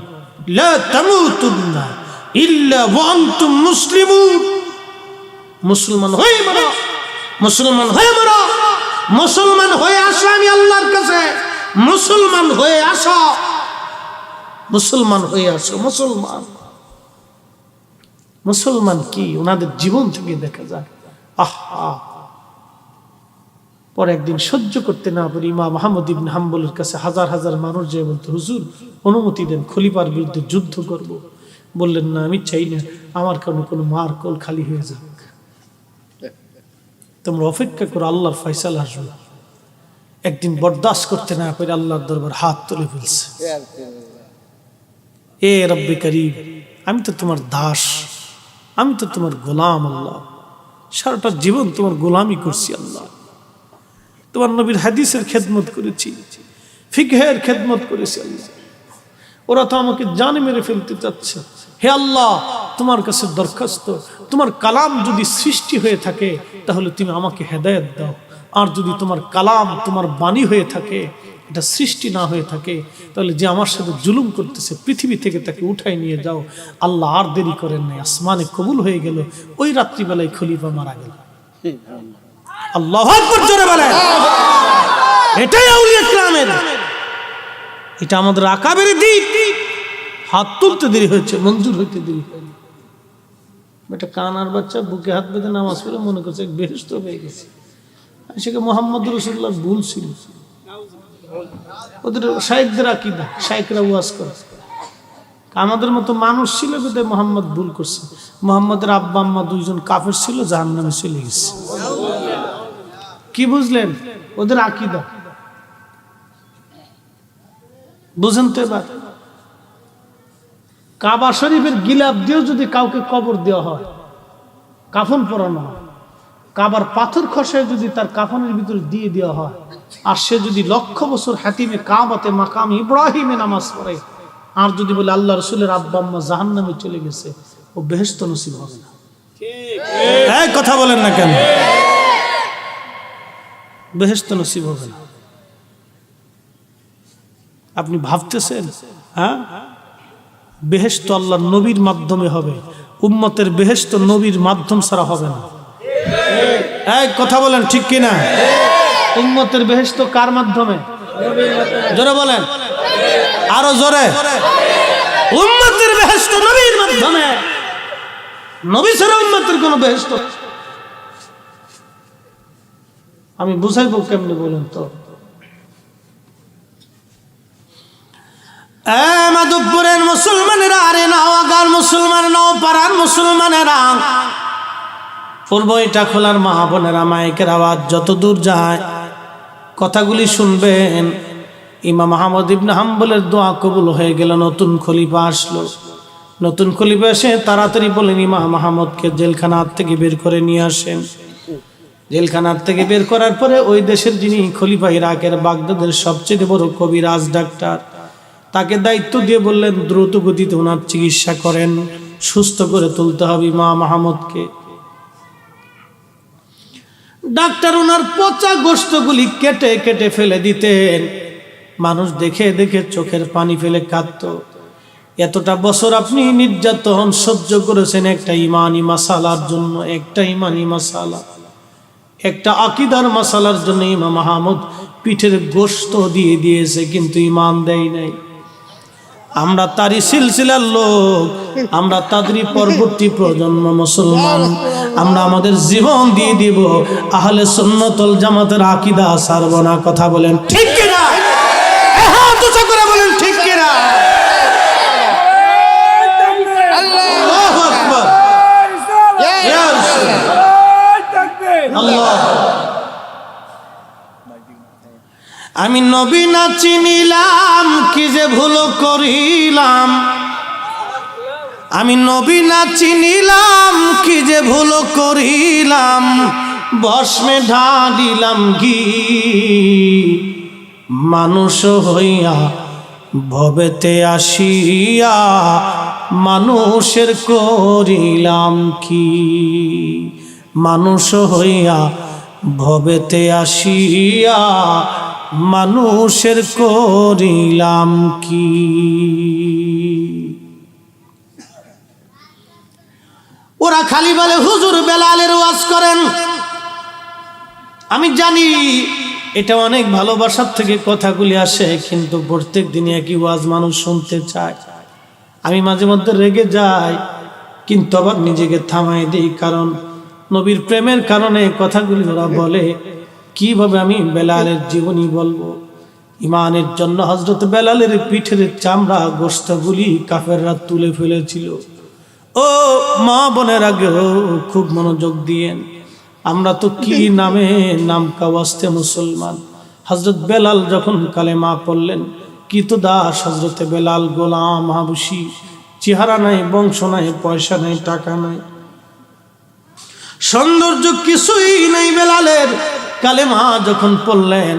লা তামুতুন্না ইল্লা ওয়া আনতুম মুসলিমুন। মুসলমান হয়ে মরো, মুসলমান হয়ে মরো, মুসলমান হয়ে আসো আমি আল্লাহর কাছে, মুসলমান হয়ে আসো, মুসলমান হয়ে আসো। মুসলমান, মুসলমান কি? ওনাদের জীবন থেকে দেখা যায়। আহা, পরে একদিন সহ্য করতে না পারি ইমাম আহমদ ইবনে হাম্বলের কাছে হাজার হাজার মানুষ যে বলতে, হুজুর অনুমতি দেন, খলিফার বিরুদ্ধে যুদ্ধ করব। বললেন, না, আমি চাই না আমার কারণে কোনো মার কোল খালি হয়ে যাক, তোমরা অপেক্ষা করো, আল্লাহর ফয়সালা আসবে। একদিন বরদাস্ত করতে না পারে আল্লাহর দরবার হাত তুলে ফেলছে, এ রব্বে করিম, আমি তো তোমার দাস, আমি তো তোমার গোলাম আল্লাহ, সারাটা জীবন তোমার গোলামি করছি আল্লাহ, তোমার নবীর হাদিসের খেদমত করেছি, ফিকহের খেদমত করেছি আল্লাহ, ওরা তো আমাকে জানে মেরে ফেলতে চাচ্ছে। হে আল্লাহ, তোমার কাছে দরখাস্ত, তোমার কালাম যদি সৃষ্টি হয়ে থাকে তাহলে তুমি আমাকে হেদায়েত দাও, আর যদি তোমার কালাম, তোমার বাণী হয়ে থাকে, এটা সৃষ্টি না হয়ে থাকে, তাহলে যে আমার সাথে জুলুম করতেছে পৃথিবী থেকে তাকে উঠাই নিয়ে যাও। আল্লাহ আর দেরি করেন নাই, আসমানে কবুল হয়ে গেল। ওই রাত্রিবেলায় খলিফা মারা গেল। আল্লাহু আকবার জোরে বলেন। এটাই আউলিয়া কিরামের, এটা আমাদের আকাবের দিক। হাত তুলতে দেরি হয়েছে, মঞ্জুর হইতে দেরি হয়নি। এটা কানার বাচ্চা বুকে হাত বেঁধে নামাজ পড়ে মনে করছে বেহেশত হয়ে গেছে। সেটা মুহাম্মদ রাসূলুল্লাহর ভুল ছিল। ওদের শাইখদের আকীদা, শাইখরা ওয়াজ করে, আমাদের মতো মানুষ ছিল কিন্তু মুহাম্মদ ভুল করছে। মুহাম্মদের আব্বা আম্মা দুইজন কাফের ছিল, জাহান্নামে চলে গেছে। কি বুঝলেন? ওদের আকীদা বুঝেন তো। এবার কাবা শরীফের গিলাফ দিয়েও যদি কাউকে কবর দেওয়া হয়, কাফন পরানো হয়, কাবার পাথর খসায় যদি তার কাফনের ভিতরে দিয়ে দেওয়া হয়, আর সে যদি লক্ষ বছর হাতিমে কাবাতে মাকাম ইব্রাহিমে নামাজ পড়ে, আর যদি বলে আল্লাহ রাসূলের আব্বা আম্মা জাহান্নামে চলে গেছে, ও বেহেশত নসিব হবে না। এই কথা বলেন না কেন? বেহেশত নসিব হবে না। আপনি ভাবতেছেন হ্যাঁ, বেহেশত আল্লাহর নবীর মাধ্যমে হবে, উম্মতের বেহেশত নবীর মাধ্যম ছাড়া হবে না। এই কথা বলেন ঠিক কিনা? উম্মতের বেহেশত কার মাধ্যমে? জোরে বলেন, আরো জোরে। উম্মতের বেহেশত নবীর মাধ্যমে। নবী ছাড়া উম্মতের কোনো বেহেশত। আমি বুঝাইবো কেমনে বলেন তো? মাধবপুরের মুসলমানেরা, আরে নওয়াগাঁর মুসলমান, নওপাড়ার মুসলমানেরা, পূর্ব এটা খোলার মা বোনেরা, মাইকের আওয়াজ যত দূর যায় কথাগুলি শুনবেন। ইমাম আহমদ ইবনে হাম্বলের দোয়া কবুল হয়ে গেল। নতুন খলিফা আসলো। নতুন খলিফা এসে তাড়াতাড়ি বলেন ইমাম আহমদকে জেলখানার থেকে বের করে নিয়ে আসেন। জেলখানার থেকে বের করার পরে ওই দেশের যিনি খলিফা, ইরাকের বাগদাদের সবচেয়ে বড় কবিরাজ ডাক্তার, তাকে দায়িত্ব দিয়ে বললেন দ্রুত গতিতে ওনার চিকিৎসা করেন, সুস্থ করে তুলতে হবে ইমাম আহমদকে। ডাক্তার ওনার পচা গোশতগুলি কেটে কেটে ফেলে দিতেন। মানুষ দেখে দেখে চোখের পানি ফেলে কাঁদত। এতটা বছর আপনি নির্যাতন সহ্য করেছেন একটা ইমানি মাসালার জন্য, একটা ইমানি মাসালা, একটা আকীদার মাসালার জন্য ইমাম আহমদ পিঠের গোশত দিয়ে দিয়েছে, কিন্তু ইমান দেয় নাই। আমরা তারই সিলসিলার লোক, আমরা তাদেরই পরবর্তী প্রজন্ম মুসলমান। আমরা আমাদের জীবন দিয়ে দিব, আহলে সুন্নাত ওয়াল জামাতের আকীদা ছাড়ব না। কথা বলেন ঠিক কিনা? হাত উঁচু করে বলেন ঠিক কিনা? আল্লাহু আকবার, ইয়া রাসূলুল্লাহ। আল্লাহ, আমি নবী না চিনিলাম, কি যে ভুল করিলাম। আমি নবী না চিনিলাম, কি যে ভুল করিলাম। ভস্মে ঢালিলাম ঘি, মানুষ হইয়া ভবেতে আসিয়া মানুষের করিলাম কি। মানুষ হইয়া ভবেতে আসিয়া মানুষের করিলাম কি। ওরা খালি বলে হুজুর বেলালের ওয়াজ করেন। আমি জানি এটা অনেক ভালোবাসার থেকে কথাগুলি আসে, কিন্তু প্রত্যেক দিনই একই ওয়াজ মানুষ শুনতে চায়। আমি মাঝে মধ্যে রেগে যাই, কিন্তু আবার নিজেকে থামাই দিই, কারণ নবীর প্রেমের কারণে কথাগুলি ওরা বলে। কিভাবে আমি বেলালের জীবনী বলবো? ইমানের জন্য হযরত বেলালের পিঠের চামড়া গোশতগুলি কাফেররা তুলে ফেলেছিল। ও মা বোনের আগেও খুব মনোযোগ দিয়েন। আমরা তো কি নামে নাম কাওয়াস্তে মুসলমান। হযরত বেলাল যখন কালেমা পড়লেন, কি তো দাস হযরতে বেলাল, গোলাম হাবশি, চেহারা নাই, বংশ নাই, পয়সা নাই, টাকা নাই, সৌন্দর্য কিছুই নাই বেলালের। কালেমা যখন পড়লেন,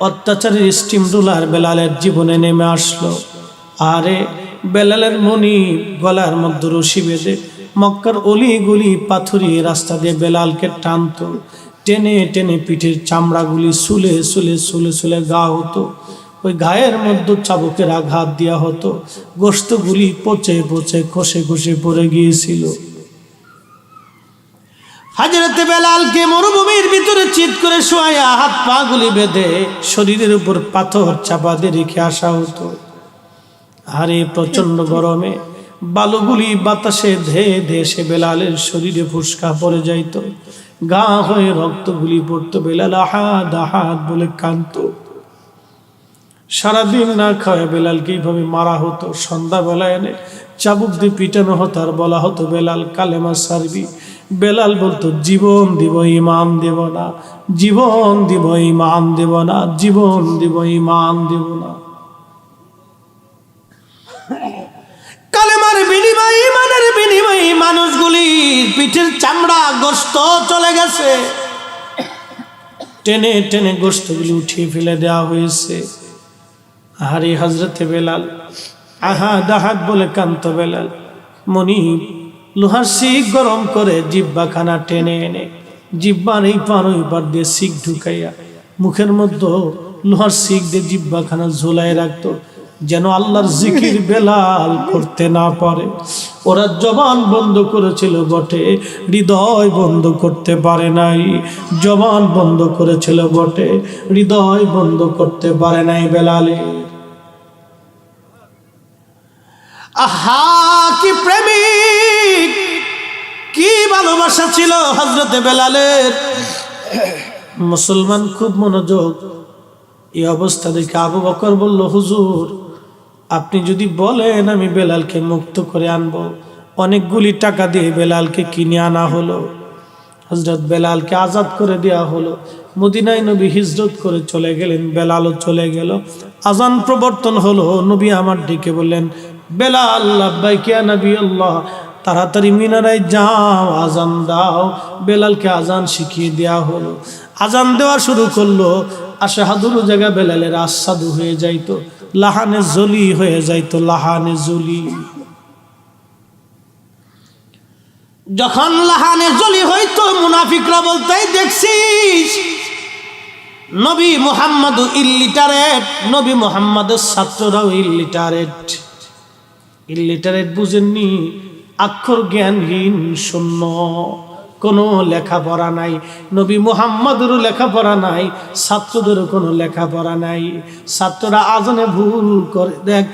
অত্যাচারের স্টিম রুলার বেলালের জীবনে নেমে আসলো। আরে বেলালের মনি গলার মধ্যে রশি বেঁধে মক্কার অলি গলি পাথুরি রাস্তা দিয়ে বেলালকে টানতো, টেনে টেনে পিঠের চামড়াগুলি সুলে সুলে সুলে সুলে গা হতো। ওই গায়ের মধ্যে চাবুকের আঘাত দেওয়া হতো, গোশতগুলি পচে পচে খসে খসে পড়ে গিয়েছিল। হযরত বেলালকে মরুভূমির ভিতরে চিৎ করে শোয়া হাত পা গুলি বেঁধে শরীরের উপর পাথর চাপা দিয়ে রেখে আসা হতো। আরে প্রচন্ড গরমে বালুগুলি বাতাসে ধেয়ে ধেয়ে সে বেলালের শরীরে ফুসকা পড়ে যাইত, গা হয়ে রক্তগুলি পড়তো। বেলাল আহাদ আহাদ বলে কাঁদতো। সারাদিন না খায় বেলালকে এইভাবে মারা হতো। সন্ধ্যাবেলা এনে চাবুক দিয়ে পিটানো হতো আর বলা হতো, বেলাল কালেমা সারবি। বেলাল বলতো, জীবন দিব ইমান দেব না, জীবন দিব ইমান দেব না, জীবন দিব ইমান দেব না। কালেমার বিনিময়ে, ইমানের বিনিময়ে মানুষগুলির পিঠের চামড়া গোশত চলে গেছে। টেনে টেনে গোশতগুলি উঠিয়ে ফেলে দেওয়া হয়েছে। আরে হযরতে বেলাল আহাদ আহাদ বলে কান্ত বেলাল মনি লোহার শিক গরম করে জিব্বাখানা টেনে এনে জিব্বার এই পার ওই পার দিয়ে শিক ঢুকাইয়া মুখের মধ্যে লোহার শিক দিয়ে জিব্বাখানা ঝোলাই রাখতো, যেন আল্লাহর জিকির বেলাল করতে না পারে। ওরা জবান বন্ধ করেছিল বটে, হৃদয় বন্ধ করতে পারে নাই। জবান বন্ধ করেছিল বটে, হৃদয় বন্ধ করতে পারে নাই বেলালে। আহা কি প্রেমিক, কি ভালোবাসা ছিল হযরতে বেলালের। মুসলমান খুব মনোযোগ। এই অবস্থা দেখে আবু বকর বলল, হুজুর আপনি যদি বলেন আমি বেলালকে মুক্ত করে আনবো। অনেকগুলি টাকা দিয়ে বেলালকে কিনে আনা হলো। হযরত বেলালকে আজাদ করে দেওয়া হলো। মদিনায় নবী হিজরত করে চলে গেলেন, বেলালও চলে গেল। আজান প্রবর্তন হলো। নবী আমার ডেকে বললেন, বেলাল লাব্বাইক ইয়া নবী আল্লাহ, তাড়াতাড়ি মিনারায় যাও, আজান দাও। বেলালকে আজান শিখিয়ে দেওয়া হলো। আজান দেওয়া শুরু করলো। আশহাদুর জায়গা বেলালের আসাদু হয়ে যাইতো, লাহানে জলি হয়ে যাইতো, লাহানে জলি। যখন লাহানে জলি হইতো মুনাফিকরা বলতে, দেখছিস নবী মুহাম্মদ ইল্লিটারেট, নবী মুহাম্মদের ছাত্ররাও ইল্লিটারেট। ইল্লিটারেট বুঝেননি? অক্ষর জ্ঞানহীন, শূন্য, কোনো লেখাপড়া নাই। নবী মুহাম্মদেরও লেখাপড়া নাই, ছাত্রদেরও কোনো লেখাপড়া নাই। ছাত্ররা আজানে ভুল করে, দেখ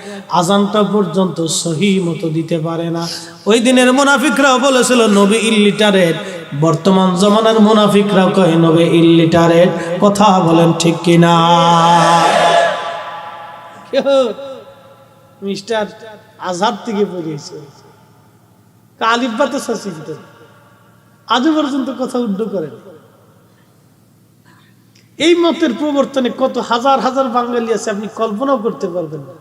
আজানটা পর্যন্ত সহি মতো দিতে পারে না। ওই দিনের মুনাফিকরাও বলেছিল নবী ইল্লিটারেট। বর্তমান জমানার মুনাফিকরাও কয় নবী ইল্লিটারেট। কথা বলেন ঠিক কিনা? মিস্টার আজহার থেকে পড়িয়েছে, আলিফবাতে শিখত, আজও পর্যন্ত কথা উদ্ধ করেন। এই মতের প্রবর্তনে কত হাজার হাজার বাঙালি আছে, আপনি কল্পনাও করতে পারবেন না।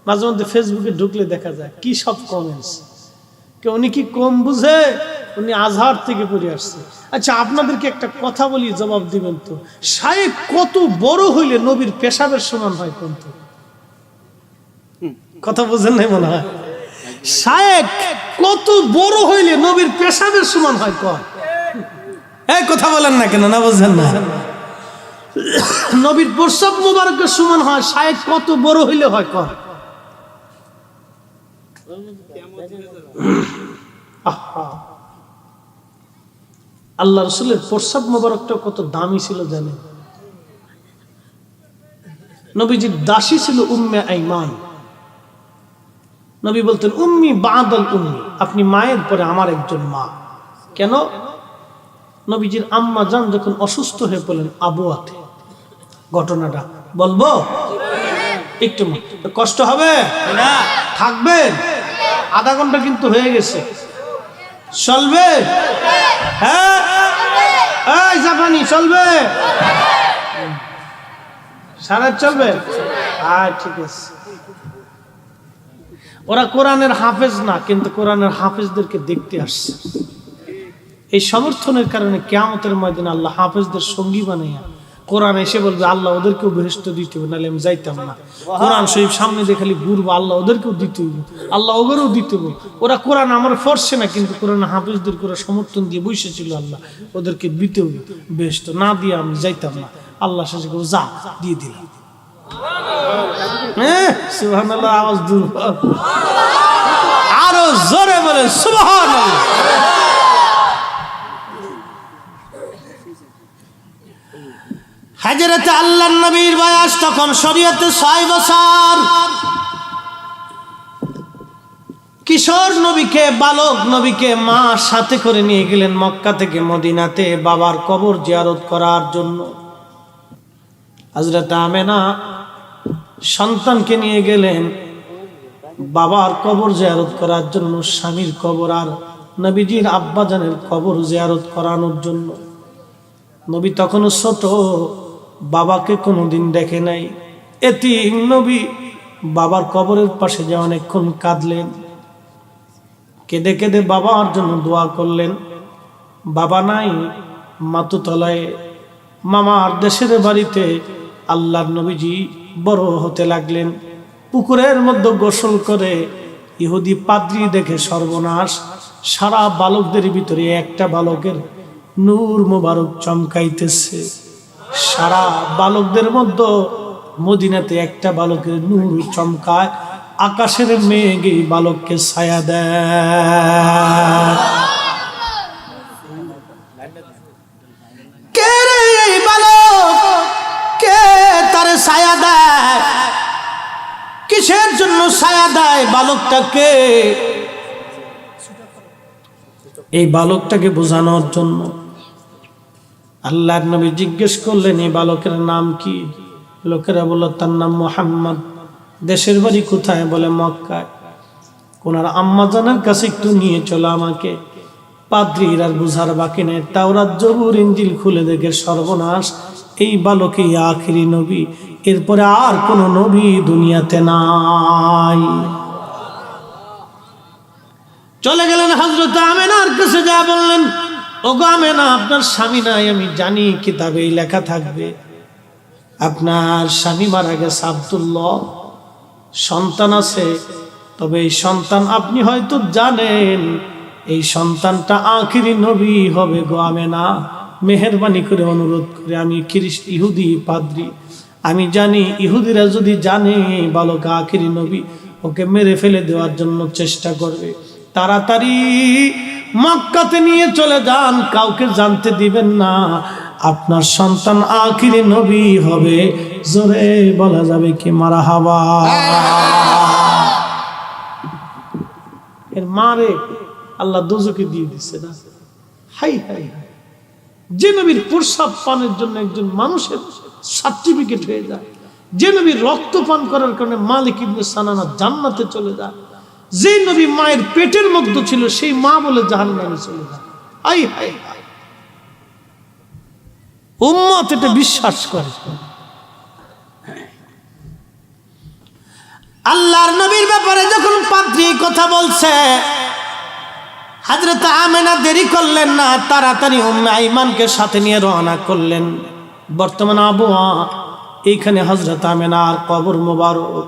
মাঝে মধ্যে ফেসবুকে ঢুকলে দেখা যায় কি সব কমেন্টস। উনি কি কম বুঝে? উনি আজহার থেকে পড়ে আসছে। আচ্ছা আপনাদেরকে একটা কথা বলি, জবাব দিবেন তো। শায়েখ কত বড় হইলে নবীর পেশাবের সমান হয় কোন? কথা বুঝেন নাই মনে হয়। শায়েখ কত বড় হইলে নবীর পেশাবের সমান হয় কর? এই কথা বলেন না কেন? না বুঝেন না? নবীর প্রস্রাব মুবারকের সমান হয়। শায়েখ কত বড় হইলে হয় কর? আল্লাহ রাসূলের প্রস্রাব মুবারকটা কত দামি ছিল জানেন? নবীজির দাসী ছিল উম্মে আইমান। নবী বলতেন, উম্মি বাদাল উম্মি, আপনি মায়ের পরে আমার একজন মা। কেন? নবীজির আম্মা জান যখন অসুস্থ হয়ে পড়লেন আবুয়াতে, ঘটনাটা বলবো? একটু কষ্ট হবে না? থাকবেন? আধা ঘন্টা কিন্তু হয়ে গেছে। চলবে? হ্যাঁ, এই জাপানি চলবে? সারা চলবে? ঠিক আছে। ওরা কোরআনের হাফেজ না, কিন্তু কোরআনের হাফেজদেরকে দেখতে আসছে। এই সমর্থনের কারণে কিয়ামতের ময়দানে আল্লাহ হাফেজদের সঙ্গী বানাইয়া কোরআন এসে বলবে আল্লাহ ওদেরকেও বেহেশত দিতে হবে, নাহলে আমি যাইতাম না। কোরআন শরীফ সামনে দেখালি ঘুরবো, আল্লাহ ওদেরকেও দিতে হবে, আল্লাহ ওদেরও দিতে হবে। ওরা কোরআন আমার ফরছে না, কিন্তু কোরআন হাফেজদের করে সমর্থন দিয়ে বসেছিল, আল্লাহ ওদেরকে দিতে হবে বেহেশত, না দিয়ে আমি যাইতাম না। আল্লাহ শেষে যা দিয়ে দিলাম। সুবহানাল্লাহ, আওয়াজ দূর আরো জোরে বলে সুবহানাল্লাহ। হযরত আল্লাহর নবীর বয়স তখন শরীয়তে 6 বছর। কিশোর নবীকে, বালক নবীকে মা সাথে করে নিয়ে গেলেন মক্কা থেকে মদিনাতে বাবার কবর জিয়ারত করার জন্য। হযরত আমেনা সন্তানকে নিয়ে গেলেন বাবার কবর জিয়ারত করার জন্য, স্বামীর কবর আর নবীজির আব্বাজানের কবর জিয়ারত করানোর জন্য। নবী তখনও ছোট, বাবাকে কোনোদিন দেখে নাই। এতিম নবী বাবার কবরের পাশে যে অনেকক্ষণ কাঁদলেন, কেঁদে কেঁদে বাবার জন্য দোয়া করলেন। বাবা নাই, মাতুতলায় মামার দেশের বাড়িতে আল্লাহর নবীজি বড় হতে লাগলেন। পুকুরের মধ্যে গোসল করে ইহুদি পাদ্রী দেখে সর্বনাশ, সারা বালকদের ভিতরে একটা বালকের নূর মোবারক চমকাইতেছে। সারা বালকদের মধ্যে মদিনাতে একটা বালকের নূর চমকায়, আকাশের মেঘ এই বালককে ছায়া দেয়। কে রে এই বালক, কে তারে ছায়া দেয়? কিসের জন্য ছায়া দেয় বালকটাকে? এই বালকটাকে বোঝানোর জন্য আল্লাহর নবী জিজ্ঞেস করলেন এই বালকের নাম কি? লোকেরা বলল তার নাম মুহাম্মদ। দেশের বাড়ি কোথায়? বলে মক্কায়। কোনার আম্মাজানের কাছে একটু নিয়ে চলো আমাকে। পাদ্রীর আর বুঝার বাকি নেই, তাওরাত জবুর ইনজিল খুলে দেখে সর্বনাশ, এই বালকই আখিরি নবী, এরপরে আর কোন নবী দুনিয়াতে নাই। চলে গেলেন হযরত আমেনার কাছে, যা বললেন ওগো আমেনা, আপনার স্বামী নাই, আমি জানি কিতাবে লেখা থাকবে আপনার স্বামী মারা গেছে, আব্দুল্লাহ সন্তান আছে, তবে এই সন্তান আপনি হয়তো জানেন এই সন্তানটা আখিরি নবী হবে গো আমেনা। মেহেরবানি করে অনুরোধ করে, আমি ইহুদি পাদ্রী, আমি জানি ইহুদিরা যদি জানে বালক আখিরি নবী, ওকে মেরে ফেলে দেওয়ার জন্য চেষ্টা করবে। তাড়াতাড়ি মক্কাতে নিয়ে চলে যান, কাউকে জানতে দিবেন না, আপনার সন্তান আখিরি নবী হবে। জোরে বলা যাবে কি মারহাবা? এর মারে আল্লাহ দোজকে দিয়ে দিচ্ছে না। হাই হাই, যে নবীর প্রস্রাব পানের জন্য একজন মানুষের সার্টিফিকেট হয়ে যায়, যে নবীর রক্ত পান করার কারণে মালিক ইবনে সানানা জান্নাতে চলে যায়, যে নবী মায়ের পেটের মধ্যে ছিল সেই মা বলে জাহান্নামে চলে যায়। হাই হাই, উম্মত এটা বিশ্বাস করে। আল্লাহর নবীর ব্যাপারে যখন পাদ্রী কথা বলছে, হযরত আমেনা দেরি করলেন না, তাড়াতাড়ি উম্মে আইমানকে সাথে নিয়ে রওনা করলেন। বর্তমান আবহাওয়া এইখানে হযরত আমেনার কবর মোবারক।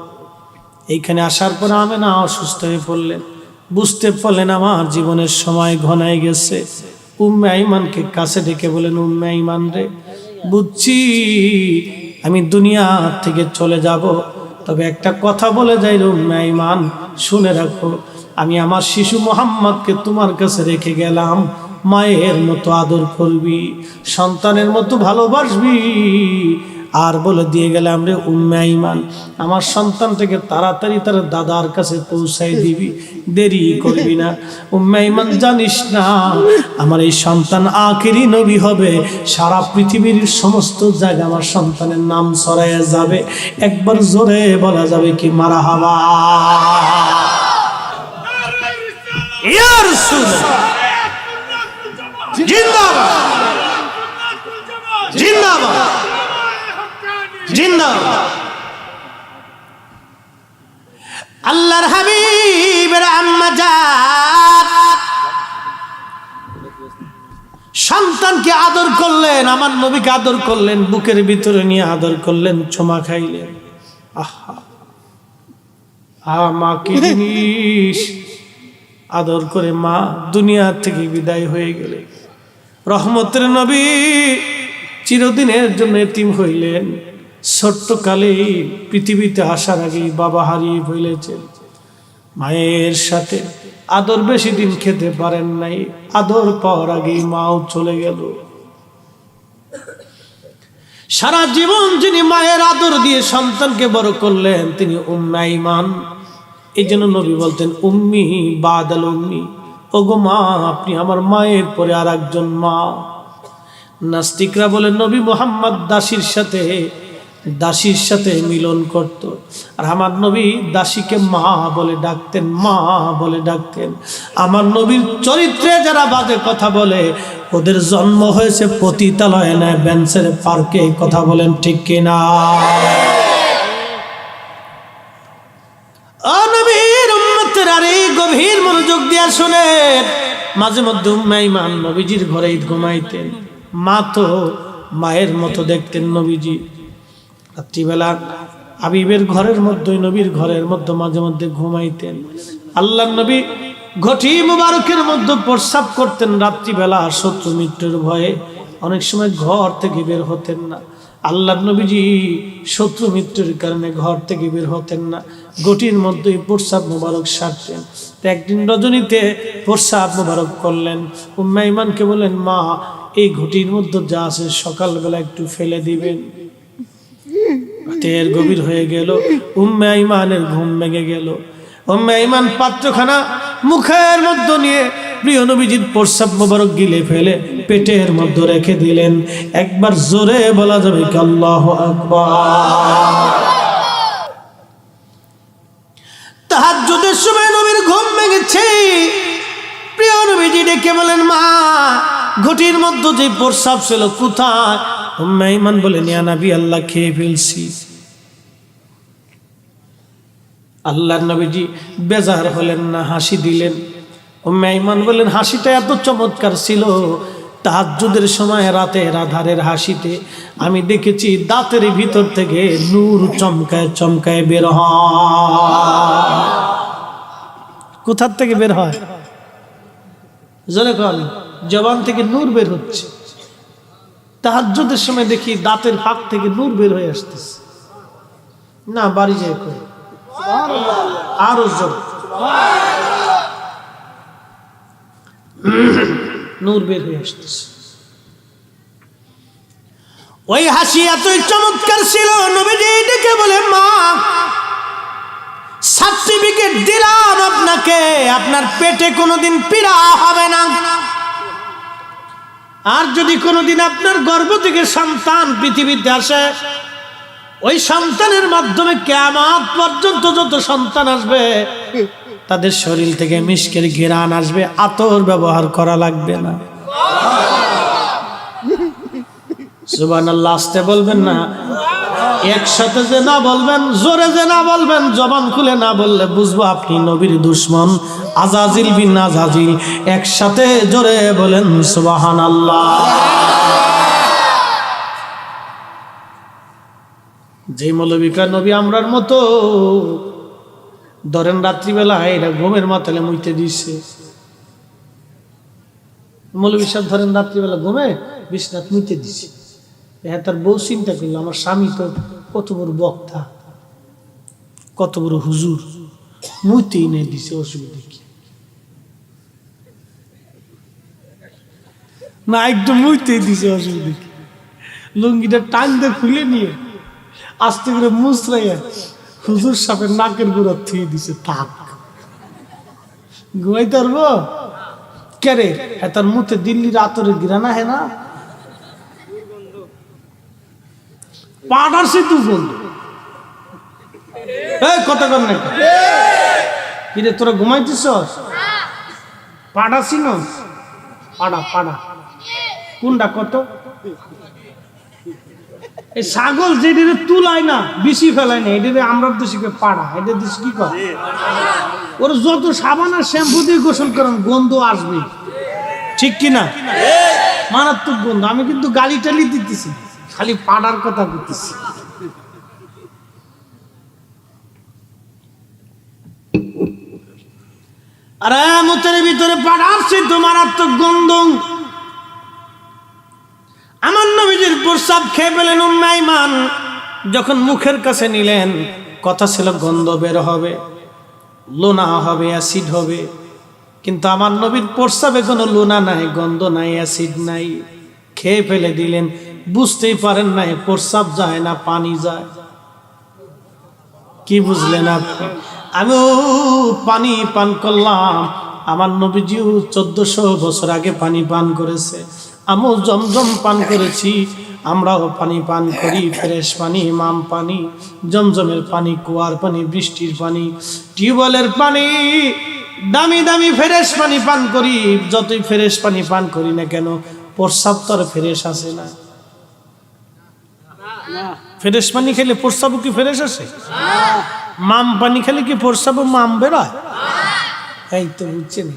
এইখানে আসার পর আমেনা অসুস্থ হয়ে পড়লেন, বুঝতে পারলেন আমার জীবনের সময় ঘনায় গেছে। উম্মে আইমানকে কাছে ডেকে বলেন, উম্মে আইমান রে, বুঝছি আমি দুনিয়া থেকে চলে যাব, তবে একটা কথা বলে যাই রে উম্মে আইমান, শুনে রাখো, আমি আমার শিশু মুহাম্মদকে তোমার কাছে রেখে গেলাম, মায়ের মতো আদর করবি, সন্তানের মতো ভালোবাসবি, আর বলে দিয়ে গেলাম রে উম্মে আইমান, আমার সন্তানটাকে তাড়াতাড়ি তার দাদার কাছে পৌঁছাই দিবি, দেরি করবি না। উম্মে আইমান, জানিস না আমার এই সন্তান আখেরি নবী হবে, সারা পৃথিবীর সমস্ত জায়গায় আমার সন্তানের নাম ছড়াইয়া যাবে। একবার জোরে বলা যাবে কি মারহাবা। ইয়া রাসূলুল্লাহ, জিন্দাবাদ জিন্দাবাদ জিন্দাবাদ। আল্লাহর হাবিবের আম্মা জান সন্তানকে আদর করলেন, আমার নবীকে আদর করলেন, বুকের ভিতরে নিয়ে আদর করলেন, চুমা খাইলেন। আহা মা কি জিনিস! আদর করে মা দুনিয়া থেকে বিদায় হয়ে গেলে। রহমতের নবী চিরদিনের জন্য এতিম হইলেন। ছোট্টকালেই পৃথিবীতে আসার আগেই বাবা হারিয়ে ফেলেছেন। মায়ের সাথে আদর বেশি দিন খেতে পারেন নাই, আদর পাওয়ার আগেই মাও চলে গেল। সারা জীবন যিনি মায়ের আদর দিয়ে সন্তানকে বড় করলেন তিনি উম্মে আইমান। এই জন্য নবী বলতেন উম্মি বাদাল উম্মি, ওগো মা আপনি আমার মায়ের পরে আর একজন মা। নাস্তিকরা বলেন নবী মুহাম্মদ দাসীর সাথে মিলন করত, আর আমার নবী দাসীকে মা বলে ডাকতেন, মা বলে ডাকতেন। আমার নবীর চরিত্রে যারা বাজে কথা বলে ওদের জন্ম হয়েছে পতিতালয়ে না বেঞ্চের পার্কে। কথা বলেন ঠিক কিনা? নবীর উম্মতের আর এই গভীর মনোযোগ দিয়া শুনেন। মাঝে মধ্যে উম্মে আইমান নবীজির ঘরে ঘুমাইতেন। মা তো মায়ের মতো দেখতেন নবীজি। রাত্রিবেলা হাবিবের ঘরের মধ্যে, নবীর ঘরের মধ্যে মাঝে মধ্যে ঘুমাইতেন। আল্লাহর নবী ঘটি মুবারকের মধ্যে প্রস্রাব করতেন রাত্রিবেলা, শত্রু মিত্রের ভয়ে অনেক সময় ঘর থেকে বের হতেন না। আল্লাহর নবীজি শত্রু মিত্রের কারণে ঘর থেকে বের হতেন না, ঘটির মধ্যেই প্রস্রাব মুবারক সারতেন। একদিন রজনীতে প্রস্রাব মুবারক করলেন। উম্মে আইমানকে বলেন মা এই ঘটির মধ্যে যা আছে সকালবেলা একটু ফেলে দিবেন। রাতের গভীর হয়ে গেল, উম্মে আইমানের ঘুম ভেঙে গেল। উম্মে আইমান পাত্রখানা মুখের মধ্যে নিয়ে প্রিয় নবীজির প্রস্রাব মুবারক গিলে ফেলে পেটের মধ্যে রেখে দিলেন। একবার জোরে বলা যাবে কি আল্লাহু আকবার। তাহাজ্জুদের সময় নবীর ঘুম ভেঙেছে। প্রিয় নবীজি ডেকে বলেন মা ঘটির মধ্যে যে প্রস্রাব ছিল কোথায়? উম্মে আইমান বলেন ইয়া নবী আল্লাহ খেয়ে ফেলছি। আল্লাহর নবীজি বেজার হলেন না, হাসি দিলেন। উম্মে আইমান বলেন হাসিটা এত চমৎকার ছিল, তাহাজ্জুদের সময় রাতের আধারের হাসিতে আমি দেখেছি দাঁতের ভিতর থেকে নূর চমকায় চমকায় বের হয়। কোথার থেকে বের হয়? জোরে কর। জবান থেকে নূর বের হচ্ছে। তাহাজ্জুদের সময় দেখি দাঁতের ফাঁক থেকে নূর বের হয়ে আসতেছে। না বাড়ি যায় করে আরো জোর নূর বের হয়ে আসতেছে। ওই হাসি এতই চমৎকার ছিল, নবীজি ডেকে বলে মা সার্টিফিকেট দিলাম আপনাকে, আপনার পেটে কোনোদিন পীড়া হবে না। আর যদি কোনোদিন আপনার গর্ভ থেকে সন্তান পৃথিবীতে আসে, ওই সন্তানের মাধ্যমে কিয়ামত পর্যন্ত যত সন্তান আসবে তাদের শরীর থেকে মিশকের ঘ্রাণ আসবে, আতর ব্যবহার করা লাগবে না। সুবহানাল্লাহ। আস্তে বলবেন না, একসাথে যে না বলবেন, জোরে যে না বলবেন, জবান খুলে না বললে বুঝবো আপনি নবীর দুশমন। আজাজিল বিন আজাজিল একসাথে জোরে বলেন সুবহানাল্লাহ। যে মৌলবিকা নবী আমরার মতো ধরেন রাত্রিবেলা এরা ঘুমের মাতালে মুইতে দিচ্ছে। মৌলবী সাহেব ধরেন রাত্রিবেলা ঘুমে বিছনাত মুইতে দিচ্ছে। হ্যাঁ, তার বউ চিন্তা করলো আমার স্বামী তো কত বড় বক্তা, কত বড় হুজুর, মুইতেই নেই দিছে, অসুবিধা কি? না একদম মুইতেই দিছে, অসুবিধা কি? লুঙ্গিটা টান দিয়ে খুলে নিয়ে আস্তে করে মুচড়াইয়া হুজুর সাহেবের নাকের গোড়া থুয়ে দিছে। থাক, ঘুমাইতে পারবো কেরে? তার মুখে দিল্লির আতরের গিরানা হে না, পাড়ার সে দুর্গন্ধ। কথা কর না কিরে, তোরা ঘুমাইতেছ? পাড়া চিনস? পাড়া পাড়া কোনটা? কত এই ছাগল যেটা তুলায় না, বেশি ফেলায় না, এটা আমরা দেশে পাড়া। এটা দেশে কি কর? ওর যত সাবান আর শ্যাম্পু দিয়ে গোসল করেন গন্ধ আসবে, ঠিক কিনা? মারাত্মক গন্ধ। আমি কিন্তু গালি টালি দিতেছি, খালি পাড়ার কথা বলতেছি। আরে মুতের ভিতরে পাড়ার তো মারাত্মক গন্ধ। আমার নবীজির প্রস্রাব খেয়ে পেলেন উম্মে আইমান। যখন মুখের কাছে নিলেন, কথা ছিল গন্ধ বের হবে, লোনা হবে, অ্যাসিড হবে, কিন্তু আমার নবীর প্রস্রাবে কোনো লোনা নাই, গন্ধ নাই, অ্যাসিড নাই। খেয়ে ফেলে দিলেন, বুঝতেই পারেন নাই প্রস্রাব যায় না পানি যায়। কি বুঝলেন আপনি? আমিও পানি পান করলাম, আমার নবীজিও 1400 বছর আগে পানি পান করেছে। আমিও জমজম পান করেছি, আমরাও পানি পান করি, ফ্রেশ পানি, মাম পানি, জমজমের পানি, কুয়ার পানি, বৃষ্টির পানি, টিউবওয়েলের পানি, দামি দামি ফ্রেশ পানি পান করি। যতই ফ্রেশ পানি পান করি না কেন, প্রস্রাব তো আর ফ্রেশ আসে না। ফ্রেশ পানি খেলে প্রস্রাবও কি ফ্রেশ আসে? মাম পানি খেলে কি প্রস্রাবও মাম বেরোয়? এই তো বুঝছেন।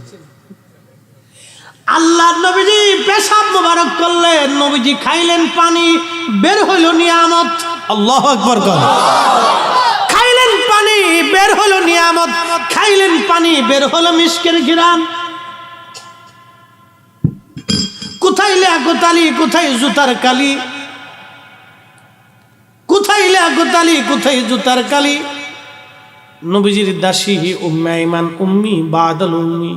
আল্লাহ নবীজি পেশাব মোবারক করলেন, নবীজি খাইলেন, পানি বের হইল নিয়ামত। আল্লাহু আকবার বলেন। খাইলেন পানি বের হলো নিয়ামত, খাইলেন পানি বের হলো মিশকের ঘিরান। কোথায় লাগোতালি, কোথায় জুতার কালি, কোথায় লাগোতালি, কোথায় জুতার কালি। নবীজির দাসী উম্মে আইমান, উম্মি বাদাল উম্মি,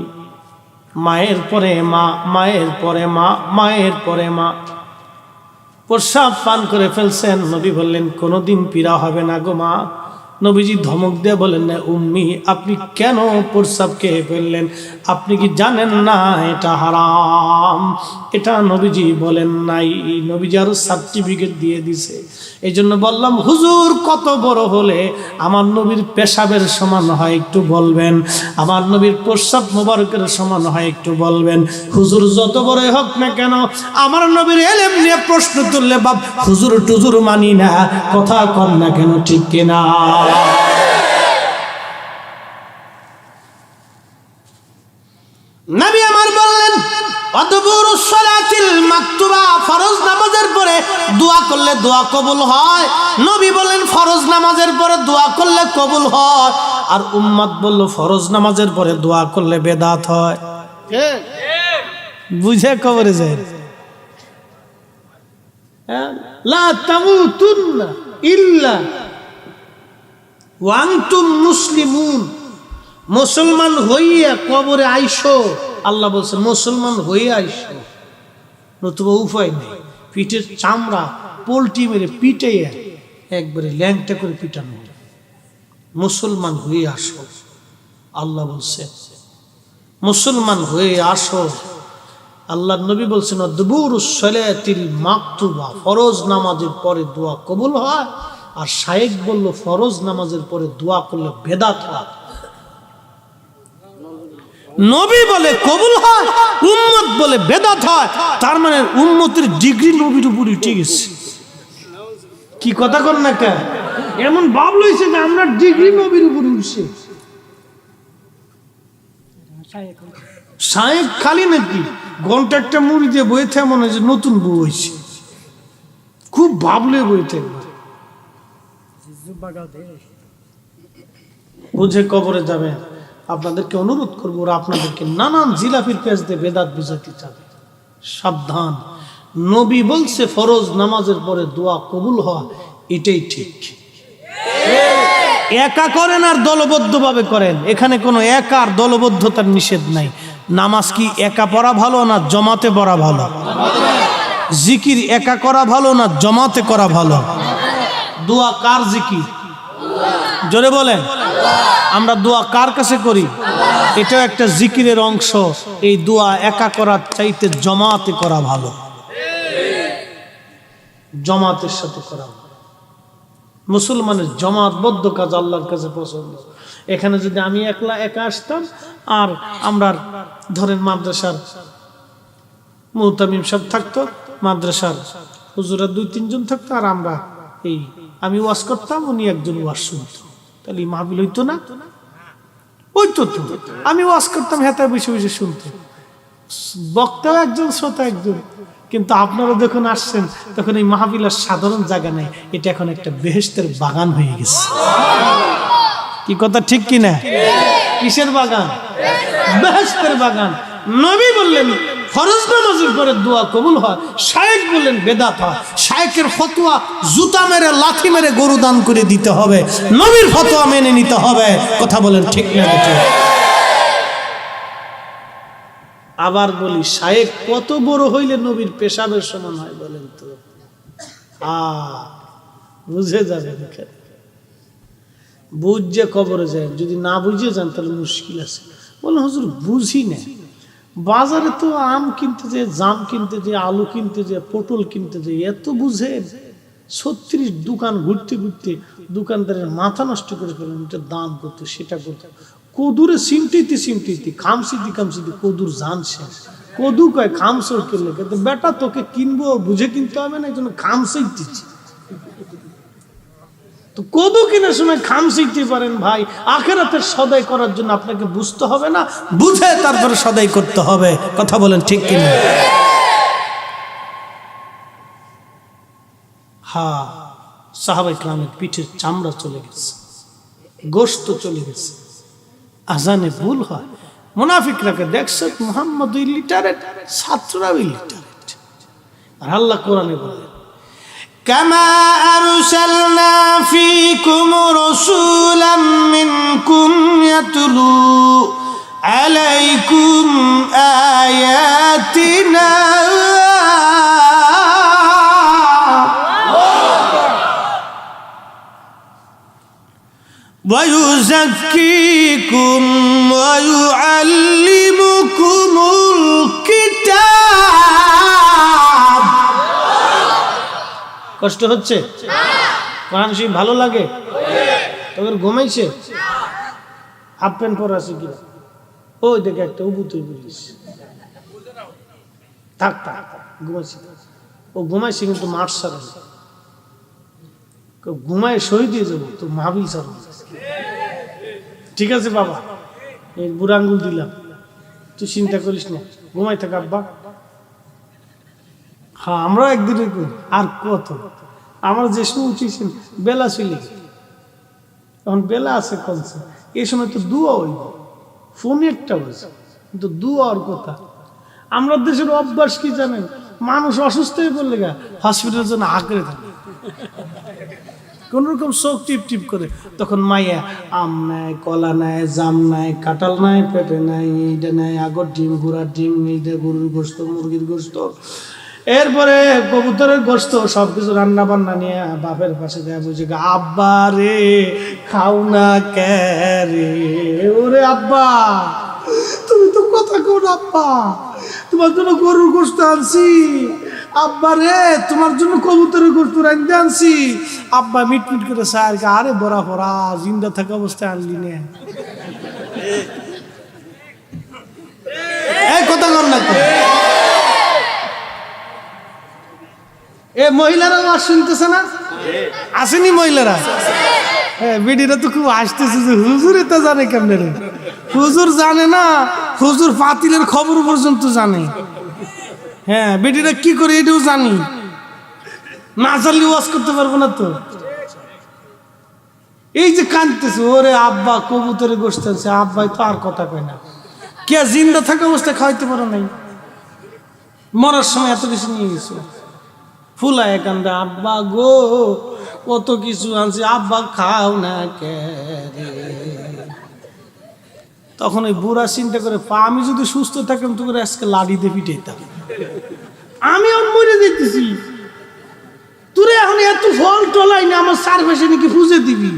মায়ের পরে মা, মায়ের পরে মা, মায়ের পরে মা। প্রস্রাব পান করে ফেলছেন। নবী বললেন, কোনোদিন পীড়া হবে না গো মা। নবীজি ধমক দিয়ে বলেন, না উম্মি, আপনি কেন প্রস্রাব খেয়ে ফেললেন? আপনি কি জানেন না এটা হারাম? এটা নবীজি বলেন নাই, নবীজি আরো সার্টিফিকেট দিয়ে দিছে। এই জন্য বললাম, হুজুর কত বড় হলে আমার নবীর পেশাবের সমান হয় একটু বলবেন, আমার নবীর প্রস্রাব মোবারকের সমান হয় একটু বলবেন। হুজুর যত বড় হোক না কেন, আমার নবীর এলেম নিয়ে প্রশ্ন তুললে বাপ হুজুর টুজুর মানি না, কথা কন না কেন, ঠিক কিনা? নবী আমার বললেন, অদবুরুস সালাতিল মাকতুবা, ফরজ নামাজের পরে দোয়া করলে দোয়া কবুল হয়। নবী বললেন, ফরজ নামাজের পরে দোয়া করলে কবুল হয়। আর উম্মত বলল, ফরজ নামাজের পরে দোয়া করলে বেদাত হয়। বুঝে কবরে যায়। লা তামুতুন্না ইল্লা ওয়া আনতুম মুসলিমুন। মুসলমান হইয়া কবরে আইসো, আল্লাহ বলছেন মুসলমান হইয়া আইসো, নতুবা উপায় নেই। পিঠের চামড়া পোল্টি মেরে পিটে একবারে ল্যাংটা করে পিটানো। মুসলমান হয়ে আসো, আল্লাহ বলছে মুসলমান হয়ে আসো। আল্লাহ নবী বলছেন, দুবুরুস সালাতিল মাকতুবা, ফরজ নামাজের পরে দোয়া কবুল হয়। আর শায়েখ বলল, ফরজ নামাজের পরে দোয়া করলে বেদাত হয়। নবী বলে কবুল হয়, উম্মত বলে বেদাত হয়। তার মানে উম্মতের ডিগ্রি নবীর উপর উঠে গেছে। কি কথা কর না কেন? এমন ভাব লইছে যে আমরা ডিগ্রি নবীর উপর উঠছে। শায়েখ খালি নাকি ঘন্টা একটা মুড়ি দিয়ে বইতে মনে হয় যে নতুন বই হয়েছে, খুব ভাবলে বইতে। বুঝে কবরে যাবে। আপনাদেরকে অনুরোধ করবো, ওরা আপনাদেরকে নানান জিলাপির পেজ দিয়ে বেদাত বুঝাতে চাবে। সাবধান। নবী বলছে ফরজ নামাজের পরে দোয়া কবুল হওয়া, এটাই ঠিক। একা করেন আর দলবদ্ধ ভাবে করেন, এখানে কোনো একা আর দলবদ্ধতার নিষেধ নাই। নামাজ কি একা পড়া ভালো না জমাতে পড়া ভালো? জিকির একা করা ভালো না জমাতে করা ভালো? দোয়া কার জিকির? জোরে বলেন। আমরা দোয়া কার কাছে করি? এটাও একটা জিকিরের অংশ। এই দোয়া একা করার চাইতে জমাতে করা ভালো, জমাতের সাথে করা ভালো। মুসলমানের জমাতবদ্ধ কাজ আল্লাহর কাছে পছন্দ। এখানে যদি আমি একা আসতাম আর আমরা ধরেন মাদ্রাসার মুহতামিম সাহেব থাকতো, মাদ্রাসার হুজুরা 2-3 জন থাকতো, আর আমরা আমি ওয়াজ করতাম, উনি একজন ওয়াজ শুনতো, তাহলে মাহফিল হইতো না? হইতো তো। আমি ওয়াজ করতাম, হেতা বসে বসে শুনতো, বক্তাও একজন শ্রোতা একজন। কিন্তু আপনারা যখন আসছেন তখন এই মাহফিলের সাধারণ জায়গা নেই, এটা এখন একটা বেহেশতের বাগান হয়ে গেছে। কি কথা ঠিক কিনা? কিসের বাগান? বেহেশতের বাগান। নবী বললেন ফরজ নামাজের পরে দোয়া কবুল হয়, শায়েখ বললেন বেদাত হয়। শায়েখের ফতোয়া জুতা মেরে লাথি মেরে গরু দান করে দিতে হবে, নবীর ফতোয়া মেনে নিতে হবে। কথা বলেন ঠিক না? আবার বলি, শায়েখ কত বড় হইলে নবীর পেশাবের সমান হয় বলেন তো? বুঝে যাবেন। বুঝে কবরে যায়, যদি না বুঝে যান তাহলে মুশকিল আছে। বলেন হুজুর বুঝি না, বাজারে তো আম কিনতে যে, জাম কিনতে যে, আলু কিনতে যে, পটল কিনতে যে, এত বুঝেন? 36 দোকান ঘুরতে ঘুরতে দোকানদারের মাথা নষ্ট করে ফেলেন। এটা দাম করতো, সেটা করতো, কদুরে সিমটিতে খামসিতে কদুর জান শেষ। কদু কয় খামসর কিনলে, কিন্তু বেটা তোকে কিনবো বুঝে কিনতে হবে না, এই জন্য খামসাইতেছি। তো কদু কেনার সময় খামসাইতে পারেন ভাই, আখিরাতের সদাই করার জন্য আপনাকে বুঝতে হবে না, বুঝে তারপরে সদাই করতে হবে। কথা বলেন ঠিক কিনা? সাহাবায়ে কেরামের পিঠের চামড়া চলে গেছে, গোশত চলে গেছে, আজানে ভুল হয়। মুনাফিকরাকে দেখছে মুহাম্মদ ইলিটারেট, ছাত্ররা ইলিটারেট। আর আল্লাহ কোরআনে বলেন কামা আরসালনা ফীকুম রাসূলাম মিনকুম ইয়াতলু আলাইকুম আয়াতিনা ويزكيكم ويعلمكم الكتاب। কষ্ট হচ্ছে? কোরআন শরীফ ভালো লাগে? তোদের ঘুমাইছে? হাফ প্যান্ট পরে আছে কি? ওই দেখে একটা উবুতুই বলিস, থাক ঘুমাইছে। ও ঘুমাইছে কিন্তু মাঠ সারা ঘুমায় শহীদ দিয়ে যাবো, তো মাহফিল সারা। ঠিক আছে বাবা, এই বুড়া আঙ্গুল দিলাম, তুই চিন্তা করিস না, ঘুমাই থাক আব্বা। আমরা একদিন আর কত, আমার যে সময় উঠেছেন বেলা চলে, তখন বেলা আছে কমছে, এই সময় তো দুয়া হইব, ফোন একটা হয়েছে, কিন্তু দুয়ার কথা। আমরা দেশের অভ্যাস কি জানেন? মানুষ অসুস্থ হয়ে পড়লে হসপিটালের জন্য আঁকড়ে থাকে, কোন রকম চোখ টিপ করে। তখন মাইয়া আম নেয়, কলা নেয়, জাম নেয়, কাঁঠাল নেয়, পেঁপে নেয়, এইটা নেয়, আগর ডিম, ঘোড়ার ডিম, এইটা গরুর গোস্ত, মুরগির গোস্ত, এরপরে কবুতরের গোস্ত, সবকিছু রান্না বান্না নিয়ে বাপের পাশে দেয়া বুঝে, আব্বা রে খাও না কে রে। ওরে আব্বা, তুমি তো কথা কও না আব্বা, তোমার জন্য গরুর গোস্ত আনছি। আব্বা রে, তোমার জন্য কবুতরের গোস্ত রাঁধতে আনছি। আব্বা মিটমিট করে স্যার, আরে বড়া ভরা জিন্দা থাকা অবস্থায় আনলি না, এই কথা কর না। এ মহিলারা ওয়াজ শুনতেছে না? আসেনি মহিলারা? হ্যাঁ, বেডিরা তো খুব হাসতেছে যে হুজুর এটা জানে কেমনে রে। হুজুর জানে না, হুজুর ফাতিলের খবর পর্যন্ত জানে। হ্যাঁ, বেডিরা কি করে এটাও জানি, না জানলে ওয়াজ করতে পারবো না তো। এই যে কাঁদতেছে, ওরে আব্বা কবুতরে গোস্ত আছে, আব্বাই তো আর কথা কয় না। কে জিন্দা থাকা অবস্থায় খাওয়াইতে পারো নাই, মরার সময় এত কিছু নিয়ে গেছো। ফুলায় কান্দা, আব্বা গো কত কিছু আনছি, আব্বা খাও না কে রে। তখন ওই বুড়া চিন্তা করে, আমি যদি সুস্থ থাকতাম তো করে আজকে লাড়ি দিয়ে পিটাইতাম। আমি এখন মরে যেতেছি, তোরে এখন এত ফল টলাই না আমার সার্ভেসে নাকি ফুজে দিবি,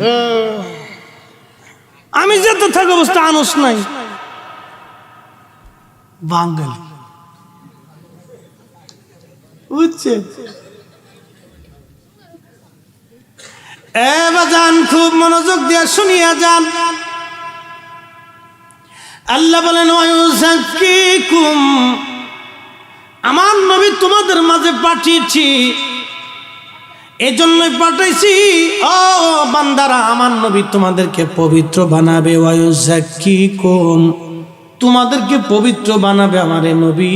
আমি যেতে থাকা অবস্থা আনস নাই। বাঙালি বুঝছে? বাজান খুব মনোযোগ দিয়ে শুনিয়া যান। আল্লাহ বলেন ওয়ায়ুযাক্কিকুম, আমার নবী তোমাদের মাঝে পাঠিয়েছি, এজন্যই পাঠাইছি ও বান্দারা, আমার নবী তোমাদেরকে পবিত্র বানাবে। ওয়ায়ুযাক্কিকুম, তোমাদেরকে পবিত্র বানাবে আমার এই নবী।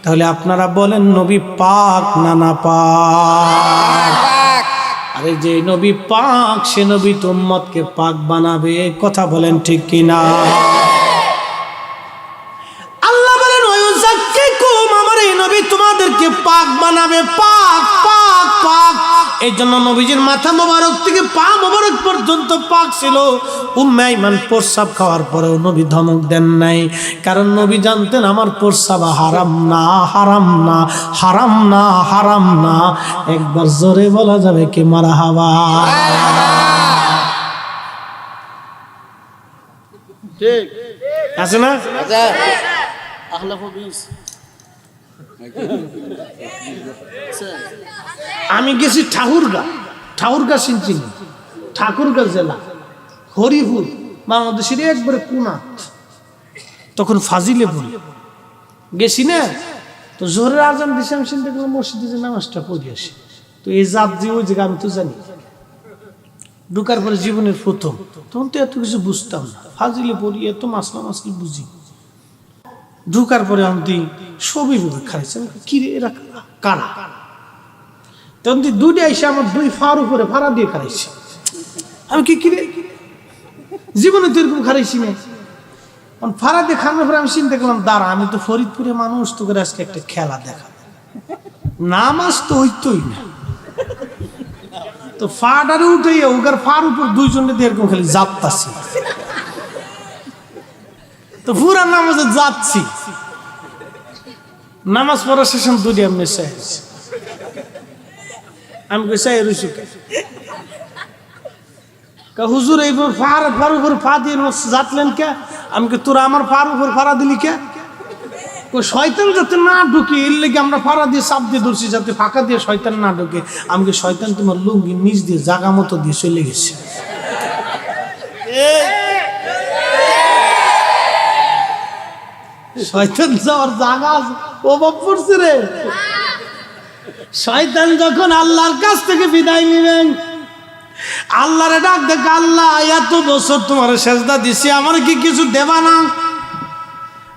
তাহলে আপনারা বলেন নবী পাক না না পাক? আরে যে নবী পাক সে নবী তো উম্মতকে পাক বানাবে, কথা বলেন ঠিক কিনা? আল্লাহ বলেন ওয়ায়ুযাক্কিকুম, আমার এই নবী তোমাদেরকে পাক বানাবে, পাক পাক পাক। এই জন্য নবীজির মাথা মোবারক থেকে পা মোবারক পর্যন্ত পাক ছিল। উম্মে আইমান প্রস্রাব খাওয়ার পরেও নবী ধমক দেন নাই, কারণ নবী জানতেন আমার প্রস্রাব হারাম না, হারাম না, হারাম না, হারাম না। একবার জোরে বলা যাবে কি মারহাবা? ঠিক আছে না? আমি গেছি ঠাকুরগা চিনছি, ঠাকুরগা জেলা, হরিপুর, বাংলাদেশের একবারে কোনা। তখন ফাজিলে বলি গেছি না, তো জোহরের আজান দিছে, আমি চিন্তা করলাম মসজিদে যে নামাজটা পড়ে আসি। তো এই জাত যে ওই জায়গা আমি তো জানি, ঢুকার পরে জীবনের প্রথম, তখন তো এত কিছু বুঝতাম না, ফাজিলে পড়ি এত মাসলা মাসলি বুঝি। ঢুকার পরে আমি সবই খাইছে, কিরে এরা কারা? তখন দুইটা এসে আমার দুই ফার উপরে ফাড়া দিয়ে খাইছে। আমি কি কিরে জীবনে তো এরকম খাইছি না। ফাড়া দিয়ে খানোর পরে আমি চিন্তা করলাম দাঁড়া, আমি তো ফরিদপুরে মানুষ, তো করে আজকে একটা খেলা দেখা, নামাজ তো হইতই না। তো ফাটারে উঠে ওগার ফার উপর দুইজনে দিয়ে এরকম খালি জাপতাছি, তো পুরা নামাজে যাচ্ছি। নামাজ পড়ার শেষে দুটি এমনি চাইছি, আমি চাই রইছি হুজুর এইবার ফার উপর ফা দিয়ে যাতলেন কে? আমি তোরা আমার ফার উপর ফাড়া দিলি কে? শয়তান যাতে না ঢুকে এর লেগে আমরা ফাড়া দিয়ে চাপ দিয়ে ধরছি, যাতে ফাঁকা দিয়ে শয়তান না ঢুকে। আমি শয়তান তোমার লুঙ্গি নিচ দিয়ে জাগা মতো দিয়ে চলে গেছে। শয়তান যাওয়ার জায়গা আছে, প্রভাব পড়ছে রে। শয়তান যখন আল্লাহর কাছ থেকে বিদায় নিবেন, আল্লাহরে ডাক দেখ, আল্লাহ এত বছর তোমার সেজদা দিছি, আমার কি কিছু দেবা না?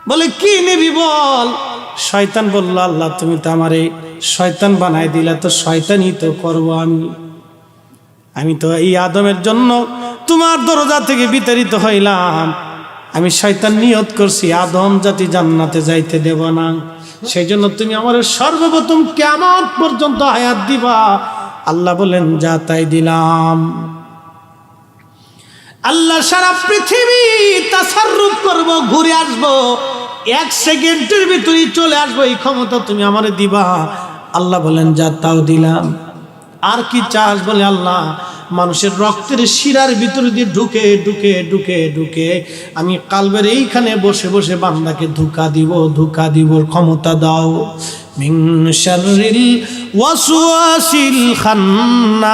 বলে কি নিবি বল? শয়তান বলল আল্লাহ তুমি তো আমারে শয়তান বানাই দিলা, তো শয়তানই তো করবো আমি তো এই আদমের জন্য তোমার দরজা থেকে বিতাড়িত হইলাম। আমি শয়তান নিয়ত করছি আদম জাতি জান্নাতে যাইতে দেব না, সেই জন্য তুমি আমার সর্বপ্রথম কিয়ামত পর্যন্ত হায়াত দিবা। আল্লাহ বলেন যা তাই দিলাম। আল্লাহ সারা পৃথিবী তাসাররুফ করব, ঘুরে আসবো, 1 সেকেন্ডের ভিতরে চলে আসবো, এই ক্ষমতা তুমি আমারে দিবা। আল্লাহ বলেন যা তাও দিলাম। আর কি চাস? বলে আল্লাহ মানুষের রক্তের শিরার ভিতরে দিয়ে ঢুকে ঢুকে ঢুকে ঢুকে আমি কালবের এইখানে বসে বসে বান্দাকে ধোঁকা দিব ক্ষমতা দাও। মিন শাররিল ওয়াসওয়াসিল খান্নাস,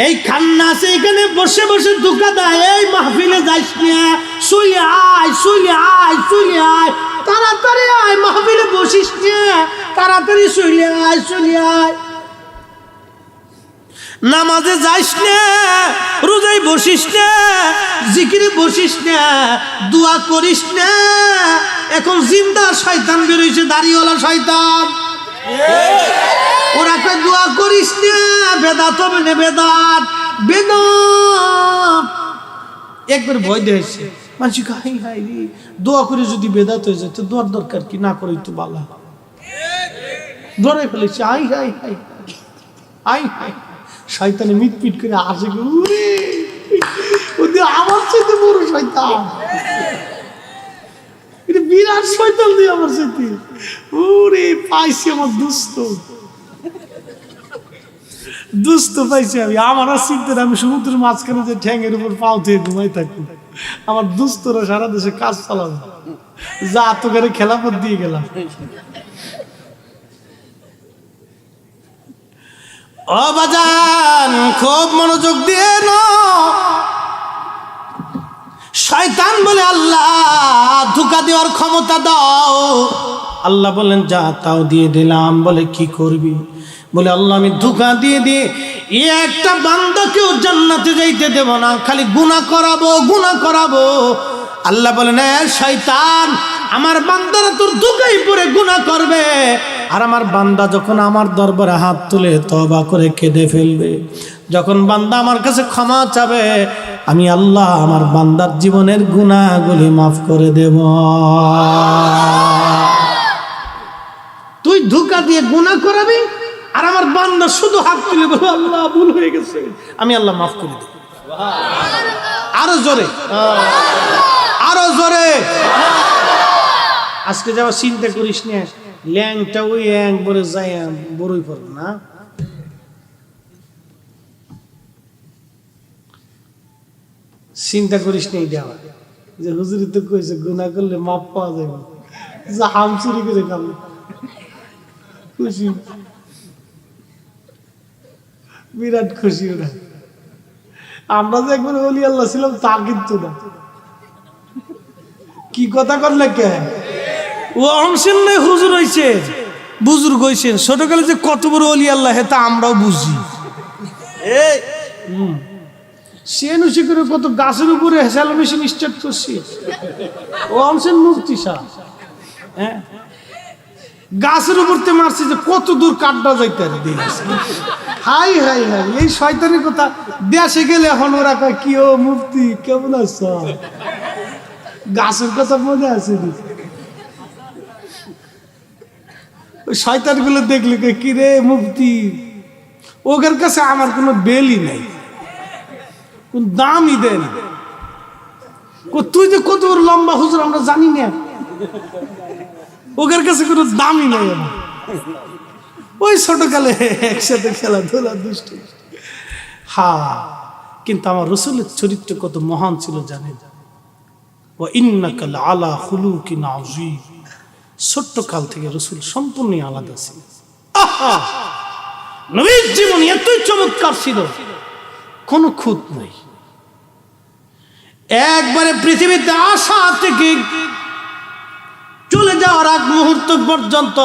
এই খান্নাস এইখানে বসে বসে ধোঁকা দেয়। এই মাহফিলে যাইস না, শুইলে আয়, শুইলে আয়, শুইলে আয়, তাড়াতাড়ি আয়, মাহফিলে বসিস না, তাড়াতাড়ি শুইলে আয়, শুইলে আয়। নামাজে যাইস না, রোজায় বসিস না, জিকিরে বসিস না, দোয়া করিস না। এখন জিন্দা শয়তান বেরোইছে, দাড়িওয়ালা শয়তান। ওরা কয় দোয়া করিস না, বেদাত হবে না, বেদাত বেদাত। একবার ভয় দিয়েছে মানুষ, হাই হাই রে, দোয়া করে যদি বেদাত হয়ে যায় তো দোয়ার দরকার কি? না করে তো বালা ধরে ফেলেছে। আই হাই হাই আই হাই, শয়তানে মিটপিট করে আসে, আমার সাথে বড় শয়তান। বিরাট শয়তান দিয়ে আমার সাথে ওরে পাইছি আমার দুস্থ পাইছি আমি। আমার আর চিন্তা আমি সমুদ্রের মাঝখানে যে ঠ্যাঙের উপর পাও দিয়ে ঘুমাই থাকি। আমার দুস্থরা সারা দেশে কাজ চালাবে, যা তো করে খেলাপথ দিয়ে গেলাম। ও বাজান খুব মনোযোগ দিয়ে না, শয়তান বলে আল্লাহ ধোঁকা দেওয়ার ক্ষমতা দাও। আল্লাহ বলেন যা তাও দিয়ে দিলাম। বলে কি করবি? বলে আল্লাহ আমি ধোঁকা দিয়ে দিয়ে একটা বান্দাকেও জান্নাতে যাইতে দেব না, খালি গুনাহ করাবো। আল্লাহ বলেন শয়তান, আমার বান্দারা তোর ধোঁকায় পড়ে গুনাহ করবে, আর আমার বান্দা যখন আমার দরবারে হাত তুলে তওবা করে কেঁদে ফেলবে, যখন বান্দা আমার কাছে ক্ষমা চাবে, আমি আল্লাহ আমার বান্দার জীবনের গুনাহগুলি মাফ করে দেব। তুই ধোঁকা দিয়ে গুনাহ করাবি, আর আমার বান্দা শুধু হাত তুলে বলে আল্লাহ ভুল হয়ে গেছে, আমি আল্লাহ মাফ করে দেব। আরো জোরে, আরো জোরে। আজকে যাওয়া চিন্তা করিস না, ল্যাংটা ওই একবারে যাই বড়ই পড়ব না। চিন্তা করিস না দেওয়া যে হুজুরি তো কইছে গুনাহ করলে মাপ পাওয়া যাবে, যা হাম চুরি করে খাবো খুশি, বিরাট খুশি ওরা। আমরা যে একবার ওলি আল্লাহ ছিলাম তা কিন্তু না। কি কথা করলে কে ও অংশের নয় হুজুর হইছে, বুজুর্গ হইছেন, ছোটকালে যে কত বড় ওলি আল্লাহ তা আমরাও বুঝি। সে করে কত গাছের উপরে হেসালো মেশিন স্টার্ট করছি, ও অংশের মুক্তি সাহ। হ্যাঁ, গাছের উপর তে মারছি যে কত দূর কাটবা যাইতে। হাই হাই হাই, এই শয়তানের কথা দেশে গেলে এখন ওরা কয় কি ও মুফতি কেমন আছ, গাছের কথা মনে আছে। ওই শয়তান গুলো দেখলে কি রে মুফতি, ওদের কাছে আমার কোনো বেলই নাই, কোন দামই দেন। তুই যে কত লম্বা হুজুর আমরা জানি না, ওদের কাছে কোনো দামই নাই আমার। ওই ছোটকালে একসাথে খেলাধুলা দুষ্ট। হ্যাঁ, কিন্তু আমার রসুলের চরিত্র কত মহান ছিল জানেন। ও ইন্নাকা আলা খুলুকিন আযীম, ছোট্ট কাল থেকে রসুল সম্পূর্ণ আলাদা ছিল। নবীর জীবন এতই চমৎকার ছিল, কোনো খুঁত নাই। একবারে পৃথিবীতে আসা থেকে চলে যাওয়ার আগ মুহূর্ত পর্যন্ত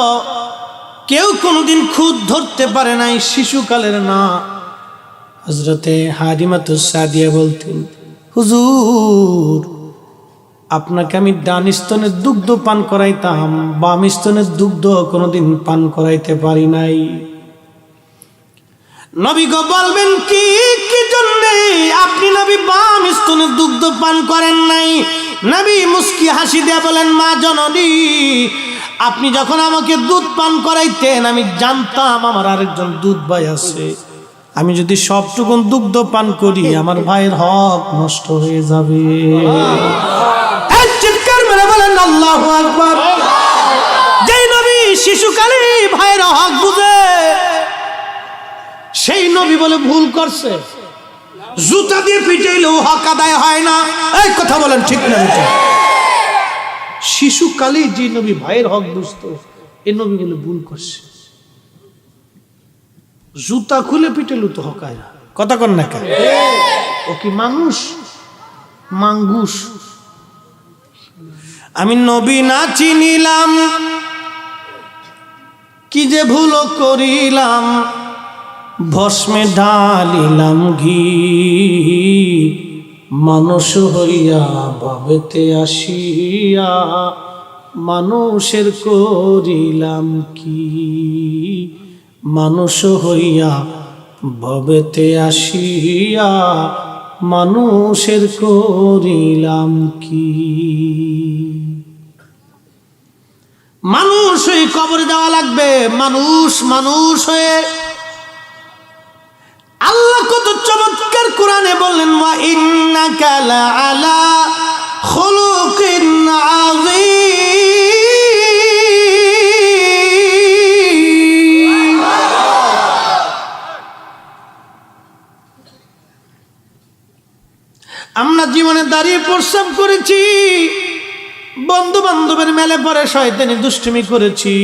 কেউ কোনোদিন খুদ ধরতে পারে নাই, শিশুকালের না। হযরতে হালিমাতুস সাদিয়া বলতেন, হুজুর আপনাকে আমি ডান স্তনের দুগ্ধ পান করাইতাম, বাম স্তনের দুগ্ধ কোনোদিন পান করাইতে পারি নাই। নবী গো বলবেন কি জন্যে আপনি নবী বাম স্তনের দুগ্ধ পান করেন নাই? নবী মুস্কি হাসি দিয়ে বলেন, মা জননী আপনি যখন আমাকে দুধ পান করাইতেন আমি জানতাম আমার আরেকজন দুধ ভাই আছে, আমি যদি সবটুকুন দুগ্ধ পান করি আমার ভাইয়ের হক নষ্ট হয়ে যাবে। চিৎকার মেরে বলেন আল্লাহু আকবার। যেই নবী শিশুকালে ভাইয়ের হক বুঝে সেই নবী বলে ভুল করছে, জুতা দিয়ে পিটাইলেও হক আদায় হয় না। এই কথা বলেন ঠিক না? শিশুকালে যে নবী ভাইয়ের হক বুঝতো, এই নবী বলে ভুল করছে। জুতা খুলে পিটাইলেও তো হক আয় না। কথা কন না কেন? ও কি মানুষ? মাঙ্গুস। আমি নবী না চিনিলাম, কি যে ভুল করিলাম, ভস্মে ঢালিলাম ঘি, মানুষ হইয়া ভাবেতে আসিয়া মানুষের করিলাম কি, মানুষ হইয়া ভবেতে আসিয়া মানুষের করিলাম কি। মানুষ হয়ে কবরে যাওয়া লাগবে, মানুষ হয়ে। আল্লাহ কত চমৎকার কোরআনে বললেন, ওয়া ইন্নাকা লাআলা খুলুকিন আযীম। জীবনে দাঁড়িয়ে প্রস্রাব করেছি, বন্ধু বান্ধবের মেলে পরে শয়তানি দুষ্টুমি করেছি।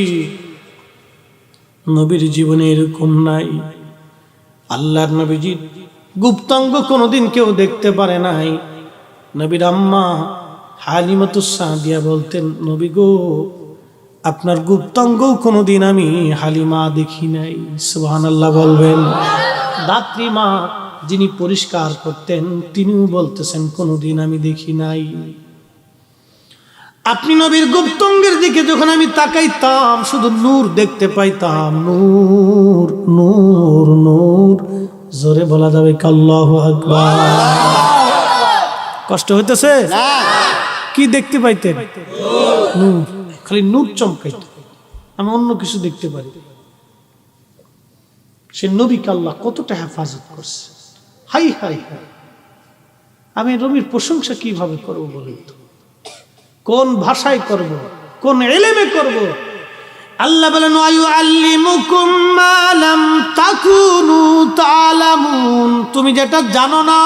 নবীর জীবনে এরকম নাই। আল্লাহর নবীজির গুপ্তাঙ্গ কোনোদিন কেউ দেখতে পারে নাই। নবীর আম্মা হালিমাতুস সাদিয়া বলতেন, নবী গো, আপনার গুপ্তাঙ্গ কোনোদিন আমি হালিমা দেখি নাই। সুবহানাল্লাহ বলবেন। দাত্রী মা যিনি পরিষ্কার করতেন তিনিও বলতেছেন, কোনোদিন আমি দেখি নাই। আপনি নবীর গুপ্তাঙ্গের দিকে যখন আমি তাকাইতাম শুধু নূর দেখতে পাইতাম, নূর নূর নূর। জোরে বলা যাবে আল্লাহু আকবার। কষ্ট হইতেছে? কি দেখতে পাইতেন? নূর, খালি নূর চমকাইত। আমি অন্য কিছু দেখতে পারি। সে নবীকে আল্লাহ কতটা হেফাজত করছে। হাই হাই হাই, আমি নবীর প্রশংসা কিভাবে করবো বলুন তো? কোন ভাষায় করব, কোন ইলমে করব? আল্লাহ বলেন, ওয়ায়ুআল্লিমুকুম মা লাম তাকুনু তা'লামুন। তুমি যেটা জানো না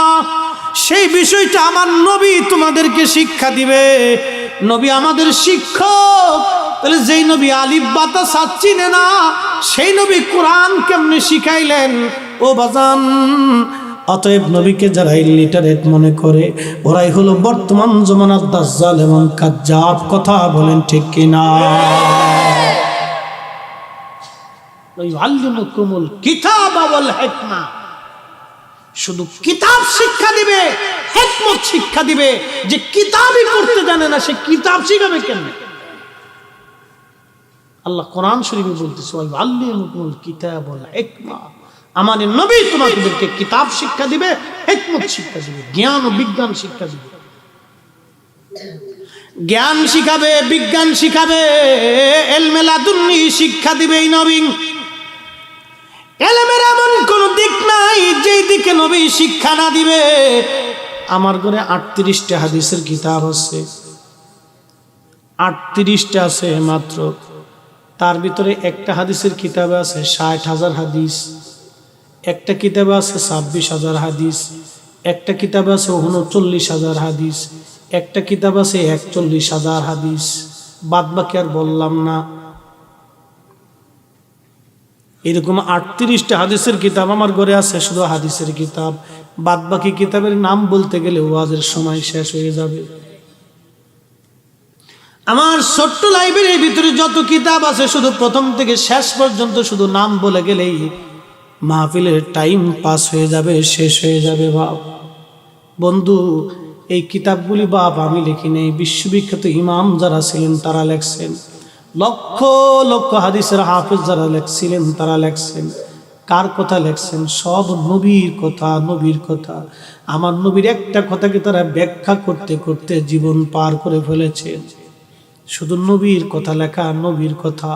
সেই বিষয়টা আমার নবী তোমাদেরকে শিক্ষা দিবে। নবী আমাদের শিক্ষক। তাহলে যেই নবী আলিফ বা তা চিনে না সেই নবী কোরআন কেমনে শিখাইলেন? ও বাজান, অতএব নবীকে যারা ইলিটারেট মনে করে ওরাই হলো বর্তমান জমানার দাজ্জাল এবং কাজ্জাব। কথা বলেন ঠিক কিনা? ইউআল্লিমুকুমুল কিতাবা ওয়াল হিকমা, শুধু কিতাব শিক্ষা দিবে, হিকমত শিক্ষা দিবে। যে কিতাবই পড়তে জানে না সে কিতাব শিখাবে কেমনে? আল্লাহ কোরআন শরীফে বলতেছে, ইউআল্লিমুকুমুল কিতাবা ওয়াল হিকমা। আমার নবী তোমাদেরকে কিতাব শিক্ষা দিবে, হিকমত শিক্ষা দিবে, জ্ঞান ও বিজ্ঞান শিক্ষা দিবে। জ্ঞান শিখাবে, বিজ্ঞান শিখাবে, ইলমে লাদুন্নি শিক্ষা দিবে এই নবী। ইলমের এমন কোন দিক নাই যেই দিকে নবী শিক্ষা না দিবে। আমার ঘরে 38টা হাদিসের কিতাব আছে, 38টা আছে মাত্র। তার ভিতরে একটা হাদিসের কিতাবে আছে 60,000 হাদিস, একটা কিতাবে আছে 26,000 হাদিস, একটা কিতাবে আছে 39,000 হাদিস, একটা কিতাব আছে 41,000 হাদিস। বাদ বাকি আর বললাম না। এরকম 38টা হাদিসের কিতাব আমার ঘরে আছে, শুধু হাদিসের কিতাব। বাদ বাকি কিতাবের নাম বলতে গেলে ওয়াজের সময় শেষ হয়ে যাবে। আমার ছোট্ট লাইব্রেরির ভিতরে যত কিতাব আছে শুধু প্রথম থেকে শেষ পর্যন্ত শুধু নাম বলে গেলেই মাহফিলের টাইম পাস হয়ে যাবে, শেষ হয়ে যাবে। বাপ বন্ধু, এই কিতাবগুলি বাপ আমি লিখি নেই, বিশ্ববিখ্যাত ইমাম যারা ছিলেন তারা লেখছেন। লক্ষ লক্ষ হাদিসের হাফেজ যারা লেখছিলেন তারা লেখছেন। কার কথা লেখছেন? সব নবীর কথা, নবীর কথা। আমার নবীর একটা কথাকে তারা ব্যাখ্যা করতে করতে জীবন পার করে ফেলেছেন। শুধু নবীর কথা লেখা, নবীর কথা।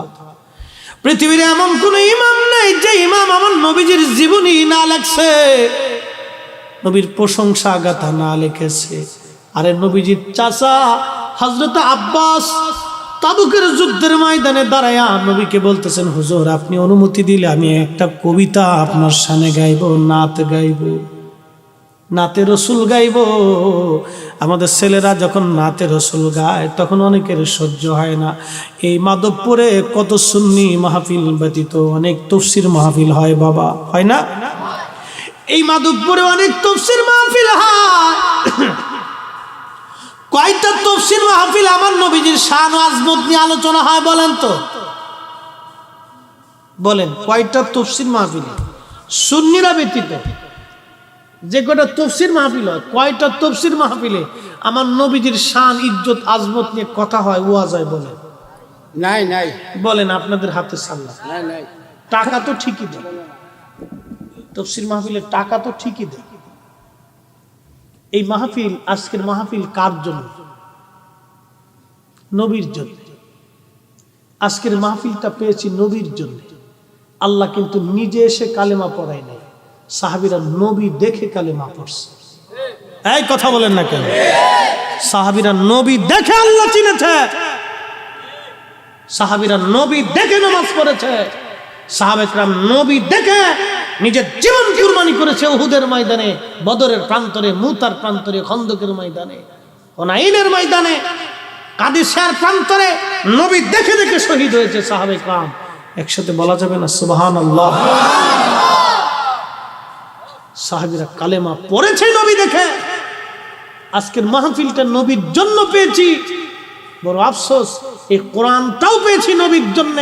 পৃথিবীর এমন কোন ইমাম নাই যে ইমাম আমার নবীজির জীবনী না লেখছে, নবীর প্রশংসা গাথা না লিখেছে। আরে নবীজির চাচা হযরত আব্বাস তাবুকের যুদ্ধের ময়দানে দাঁড়ায়া নবীকে বলতেছেন, হুজুর আপনি অনুমতি দিলে আমি একটা কবিতা আপনার সামনে গাইব, নাত গাইব, নাতে রসুল গাইব। আমাদের ছেলেরা যখন নাতে রসুল গায় তখন অনেকের সহ্য হয় না। এই মাধবপুরে কত সুন্নি মাহফিল ব্যতীত অনেক তাফসীর মাহফিল হয় বাবা, হয় না? এই মাধবপুরে অনেক তাফসীর মাহফিল হয়। কয়টা তাফসীর মাহফিল আমার নবীজির শান ও আজমত নিয়ে আলোচনা হয় বলেন তো? বলেন কয়টা তাফসীর মাহফিল সুন্নিরা ব্যতীত যে কয়টা তাফসীর মাহফিল হয়, কয়টা তাফসীর মাহফিলে আমার নবীজির শান ইজ্জত আজমত নিয়ে কথা হয়, ওয়াজ হয়? বলেন নাই নাই। বলেন আপনাদের হাতে সাল্লাহ। নাই নাই। টাকা তো ঠিকই দেয়, তাফসীর মাহফিলের টাকা তো ঠিকই দেয়। এই মাহফিল, আজকের মাহফিল কার জন্য? নবীর জন্য। আজকের মাহফিলটা পেয়েছি নবীর জন্য। আল্লাহ কিন্তু নিজে এসে কালেমা পড়ায় নাই, সাহাবীরা নবী দেখে কালেমা পড়ছে। এই কথা বলেন না কেন? সাহাবীরা নবী দেখে আল্লাহ চিনেছে, সাহাবীরা নবী দেখে নামাজ পড়েছে, সাহাবা একরাম নবী দেখে নিজের জীবন কুরবানি করেছে উহুদের ময়দানে, বদরের প্রান্তরে, মুতার প্রান্তরে, খন্দকের ময়দানে, হুনাইনের ময়দানে, কাদিসিয়ার প্রান্তরে নবী দেখে দেখে শহীদ হয়েছে সাহাবে کرام। একসাথে বলা যাবে না সুবহানাল্লাহ? সাহাবীরা কালেমা পড়েছে নবী দেখে। আজকের মাহফিলটা নবীর জন্য পেয়েছি, বড় আফসোস এই কোরআনটাও পেয়েছি নবীর জন্য।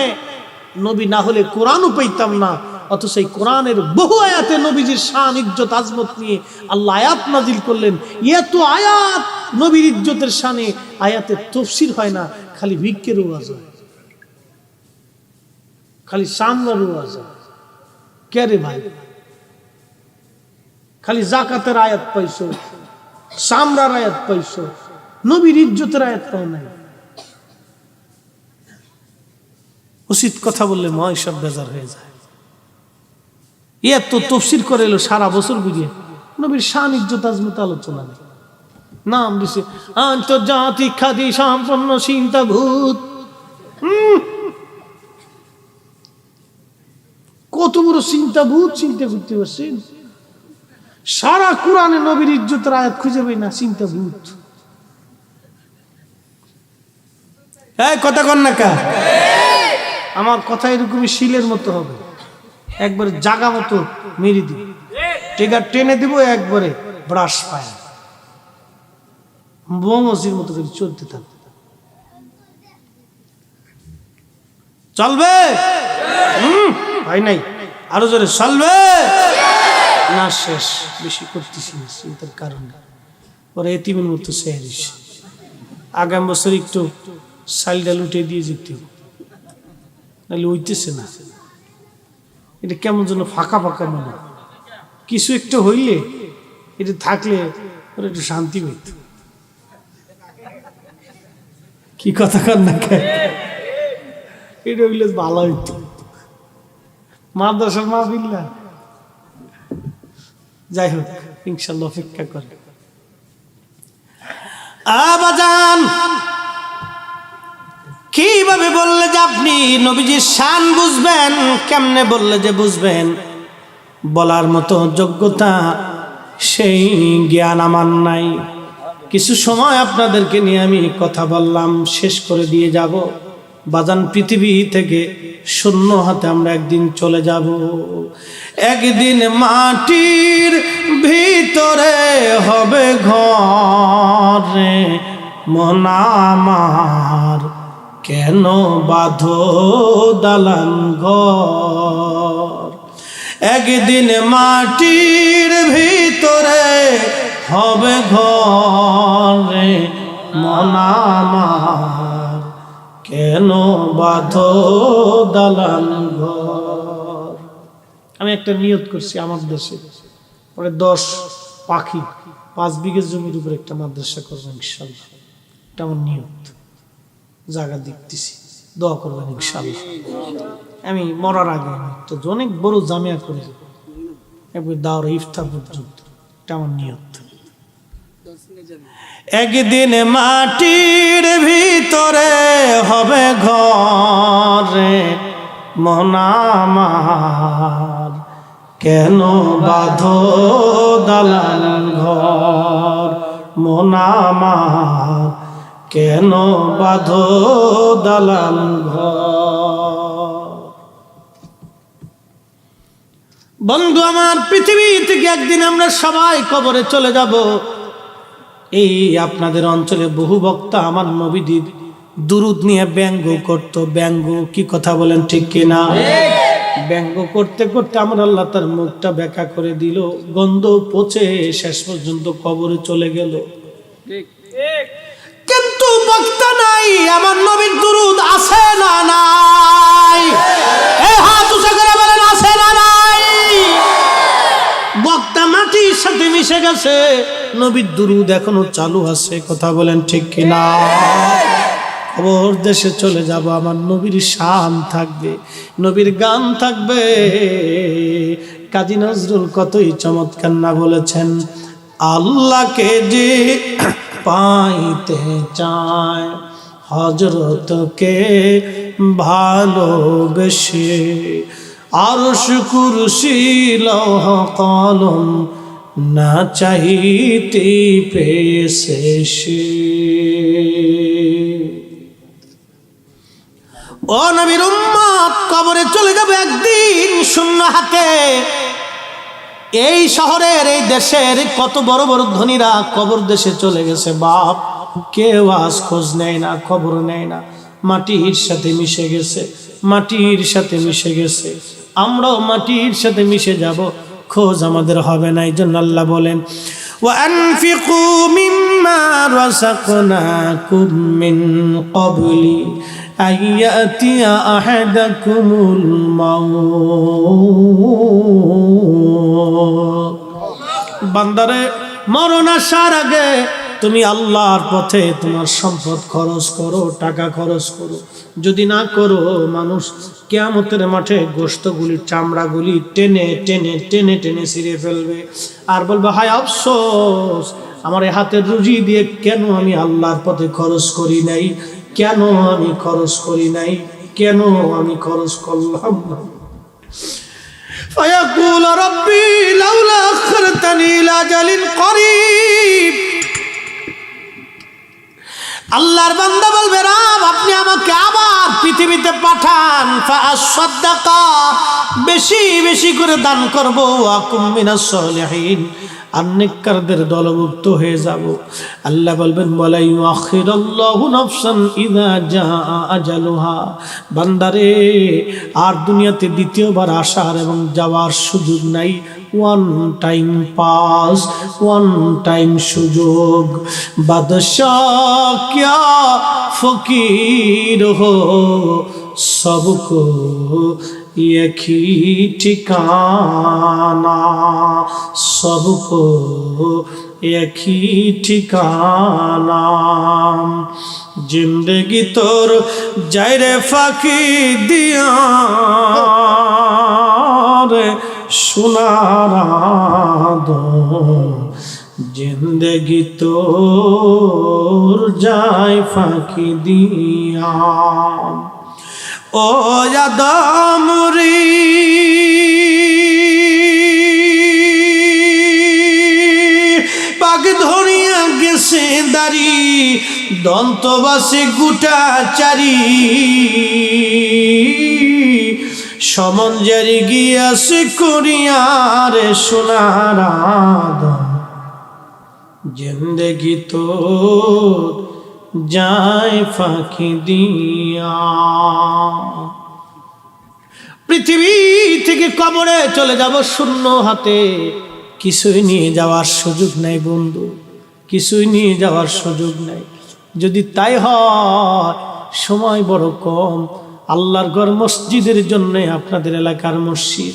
নবী না হলে কোরআনও পেতাম না, অথচ এই কোরআনের বহু আয়াতে নবীজির শান ইজ্জত আজমত নিয়ে আল্লাহ আয়াত নাজিল করলেন। এত আয়াত নবীর ইজ্জতের শানে, আয়াতের তাফসীর হয় না, খালি ভিক্ষের ওয়াজ হয়, খালি সামনের ওয়াজ হয়। কে রে ভাই, খালি যাকাতের আয়াত পাইছো, সামরার আয়াত পাইছো, নবীর ইজ্জতের আয়াত পাও নাই। উচিত কথা বললে ময় সব বেজার হয়ে যায়। এত তাফসীর করে এলো সারা বছর বুঝিয়ে, নবীর শান ইজ্জত আজমত আলোচনা নেই। নাম দিছে আন্তর্জাতিক খ্যাতি সম্পন্ন চিন্তাভূত। কত বড় চিন্তাভূত চিন্তা করতে পারছেন? সারা কোরআনে নবীর ইজ্জতের আয়াত খুঁজে পাই না, চিন্তাভূত। কথা কন না কা? আমার কথা এরকমই শিলের মতো হবে, একবারে জাগা মতো মেরে দিব, টেগার টেনে দিব, একবারে ব্রাশ পায় বোমসির মতো করে চলতে থাকবে। চলবে ভাই নাই, আরো জোরে চলবে না? শেষ বেশি করতেছি না চিন্তার কারণে, পরে এতিমের মতো শেষ। আগামী বছর একটু চাল ডাল উঠে দিয়ে যেতে, নাহলে উঠতেছে না। এটা কেমন যেন ফাঁকা ফাঁকা মনে, কিছু একটা হইলে এটা থাকলে একটু শান্তি হইত। কি কথা কর না, এটা হইলে ভালো হইতো। মাদ্রাসার মাহফিল না, যাই হোক ইনশাল্লাহ অপেক্ষা করে। আবাজান কিভাবে বললে যে আপনি নবীজির শান বুঝবেন, কেমনে বললে যে বুঝবেন? বলার মতো যোগ্যতা সেই জ্ঞান আমার নাই। কিছু সময় আপনাদেরকে নিয়ে আমি কথা বললাম, শেষ করে দিয়ে যাব। বাজান পৃথিবী থেকে শূন্য হাতে আমরা একদিন চলে যাব। একদিন মাটির ভিতরে হবে ঘরে, মন আমার কেন বাঁধো দালান ঘর। একদিন মাটির ভিতরে হবে ঘরে, মন আমার কেন বাঁধো দালান ঘর। আমি একটা নিয়ত করছি আমার দেশে পরে 10 পাখি 5 বিঘা জমির উপর একটা মাদ্রাসা করবো ইনশাল্লাহ। এটা আমার নিয়ত, জায়গা দেখতেছি, দোয়া করবেন ইনশাল্লাহ। আমি মরার আগে তো অনেক বড় জামিয়া করে একবার দাওর ইফতার পর্যন্ত, এটা আমার নিয়ত। একদিন মাটির ভিতরে হবে ঘরে, মন আমার কেন বাঁধো দালান ঘর। মন আমার কেন বাঁধো দালান ঘর। বন্ধু আমার, পৃথিবী থেকে একদিন আমরা সবাই কবরে চলে যাব। এই আপনাদের অঞ্চলে বহু বক্তা আমার নবীদের দুরূদ নিয়ে ব্যঙ্গ করত। ব্যঙ্গ কি কথা বলেন, ঠিক কিনা? ব্যঙ্গ করতে করতে আমার আল্লাহ তার মুখটা ব্যাখ্যা করে দিল, গন্ধ পচে শেষ পর্যন্ত কবরে চলে গেল। কিন্তু বক্তা নাই, আমার নবীর দুরূদ আছে না নাই? হাত উঁচা করে বলেন আছে না নাই? বক্তা মাটির সাথে মিশে গেছে, নবীর দুরূদ এখনো চালু আছে। কথা বলেন ঠিক কিনা? খবর দেশে চলে যাব, আমার নবীর শান থাকবে, নবীর গান থাকবে। কাজী নজরুল কতই চমৎকার না বলেছেন, আল্লাহকে যে পাইতে চায় হযরতকে ভালোবেসে, আরশ কুরসি লৌহ কলম না চাইতে পেয়েছে সে। ও নবীর উম্মত, কবরে চলে যাবে একদিন শূন্য হাতে। এই শহরের, এই দেশের কত বড় বড় ধনীরা কবর দেশে চলে গেছে বাপ, কেউ আজ খোঁজ নেয় না, খবর নেয় না। মাটির সাথে মিশে গেছে, মাটির সাথে মিশে গেছে। আমরাও মাটির সাথে মিশে যাব, খোঁজ আমাদের হবে না। এই জন্য আল্লাহ বলেন, وَأَنْفِقُوا مِمَّا رَزَقْنَاكُم مِّن قَبْلِ أَن يَأْتِيَ أَحَدَكُمُ الْمَوْتُ। বান্দারে, মরণ আসার আগে তুমি আল্লাহর পথে তোমার সম্পদ খরচ করো, টাকা খরচ করো। যদি না করো, মানুষ কিয়ামতের মাঠে গোশতগুলি, চামড়াগুলি টেনে টেনে টেনে টেনে ছিঁড়ে ফেলবে আর বলবে, হায় আফসোস, আমার এই হাতের রুজি দিয়ে কেন আমি আল্লাহর পথে খরচ করি নাই, কেন আমি খরচ করি নাই, কেন আমি খরচ করলাম না। فيقول ربي لولا أخرتني إلى أجل قريب। আল্লাহর বান্দা বলবে, রব আপনি আমাকে আবার পৃথিবীতে পাঠান, ফাআসাদ্দাকা, বেশি বেশি করে দান করব, আকুম মিনাস সলিহিন, আর নেককারদের দলভুক্ত হয়ে যাব। আল্লাহ বলবেন, ওয়ালা ইউআখিরুল্লাহু নাফসান ইযা জাআ আজালুহা। বান্দারে, আর দুনিয়াতে দ্বিতীয়বার আসার এবং যাওয়ার সুযোগ নাই। One time pass, one time সুযোগ। বাদশাহ क्या फकीर हो, सबको एक ही ठिकाना, सबको एक ही ठिकाना। जिंदगी तोर जायरे फाकी दिया रे सुनारा दो, जिंदगी तोर जाए फाकी दिया। ও আদমরি পাগ ধরিয়া গেছে দাড়ি, দন্তবাসে গুটা চারি, সমন জারি গিয়াছে করিয়ারে সোনার আদম, জিন্দেগি তো যায় ফাঁকি দিয়া। পৃথিবী থেকে কবরে চলে যাব শূন্য হাতে, কিছুই নিয়ে যাওয়ার সুযোগ নাই বন্ধু, কিছুই নিয়ে যাওয়ার সুযোগ নাই। যদি তাই হয়, সময় বড় কম। আল্লাহর ঘর মসজিদের জন্য আপনাদের এলাকার মসজিদ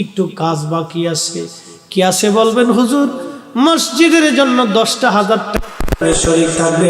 একটু কাজ বাকি আছে। কি আছে বলবেন হুজুর? মসজিদের জন্য 10,000 টাকা শরীক থাকবে।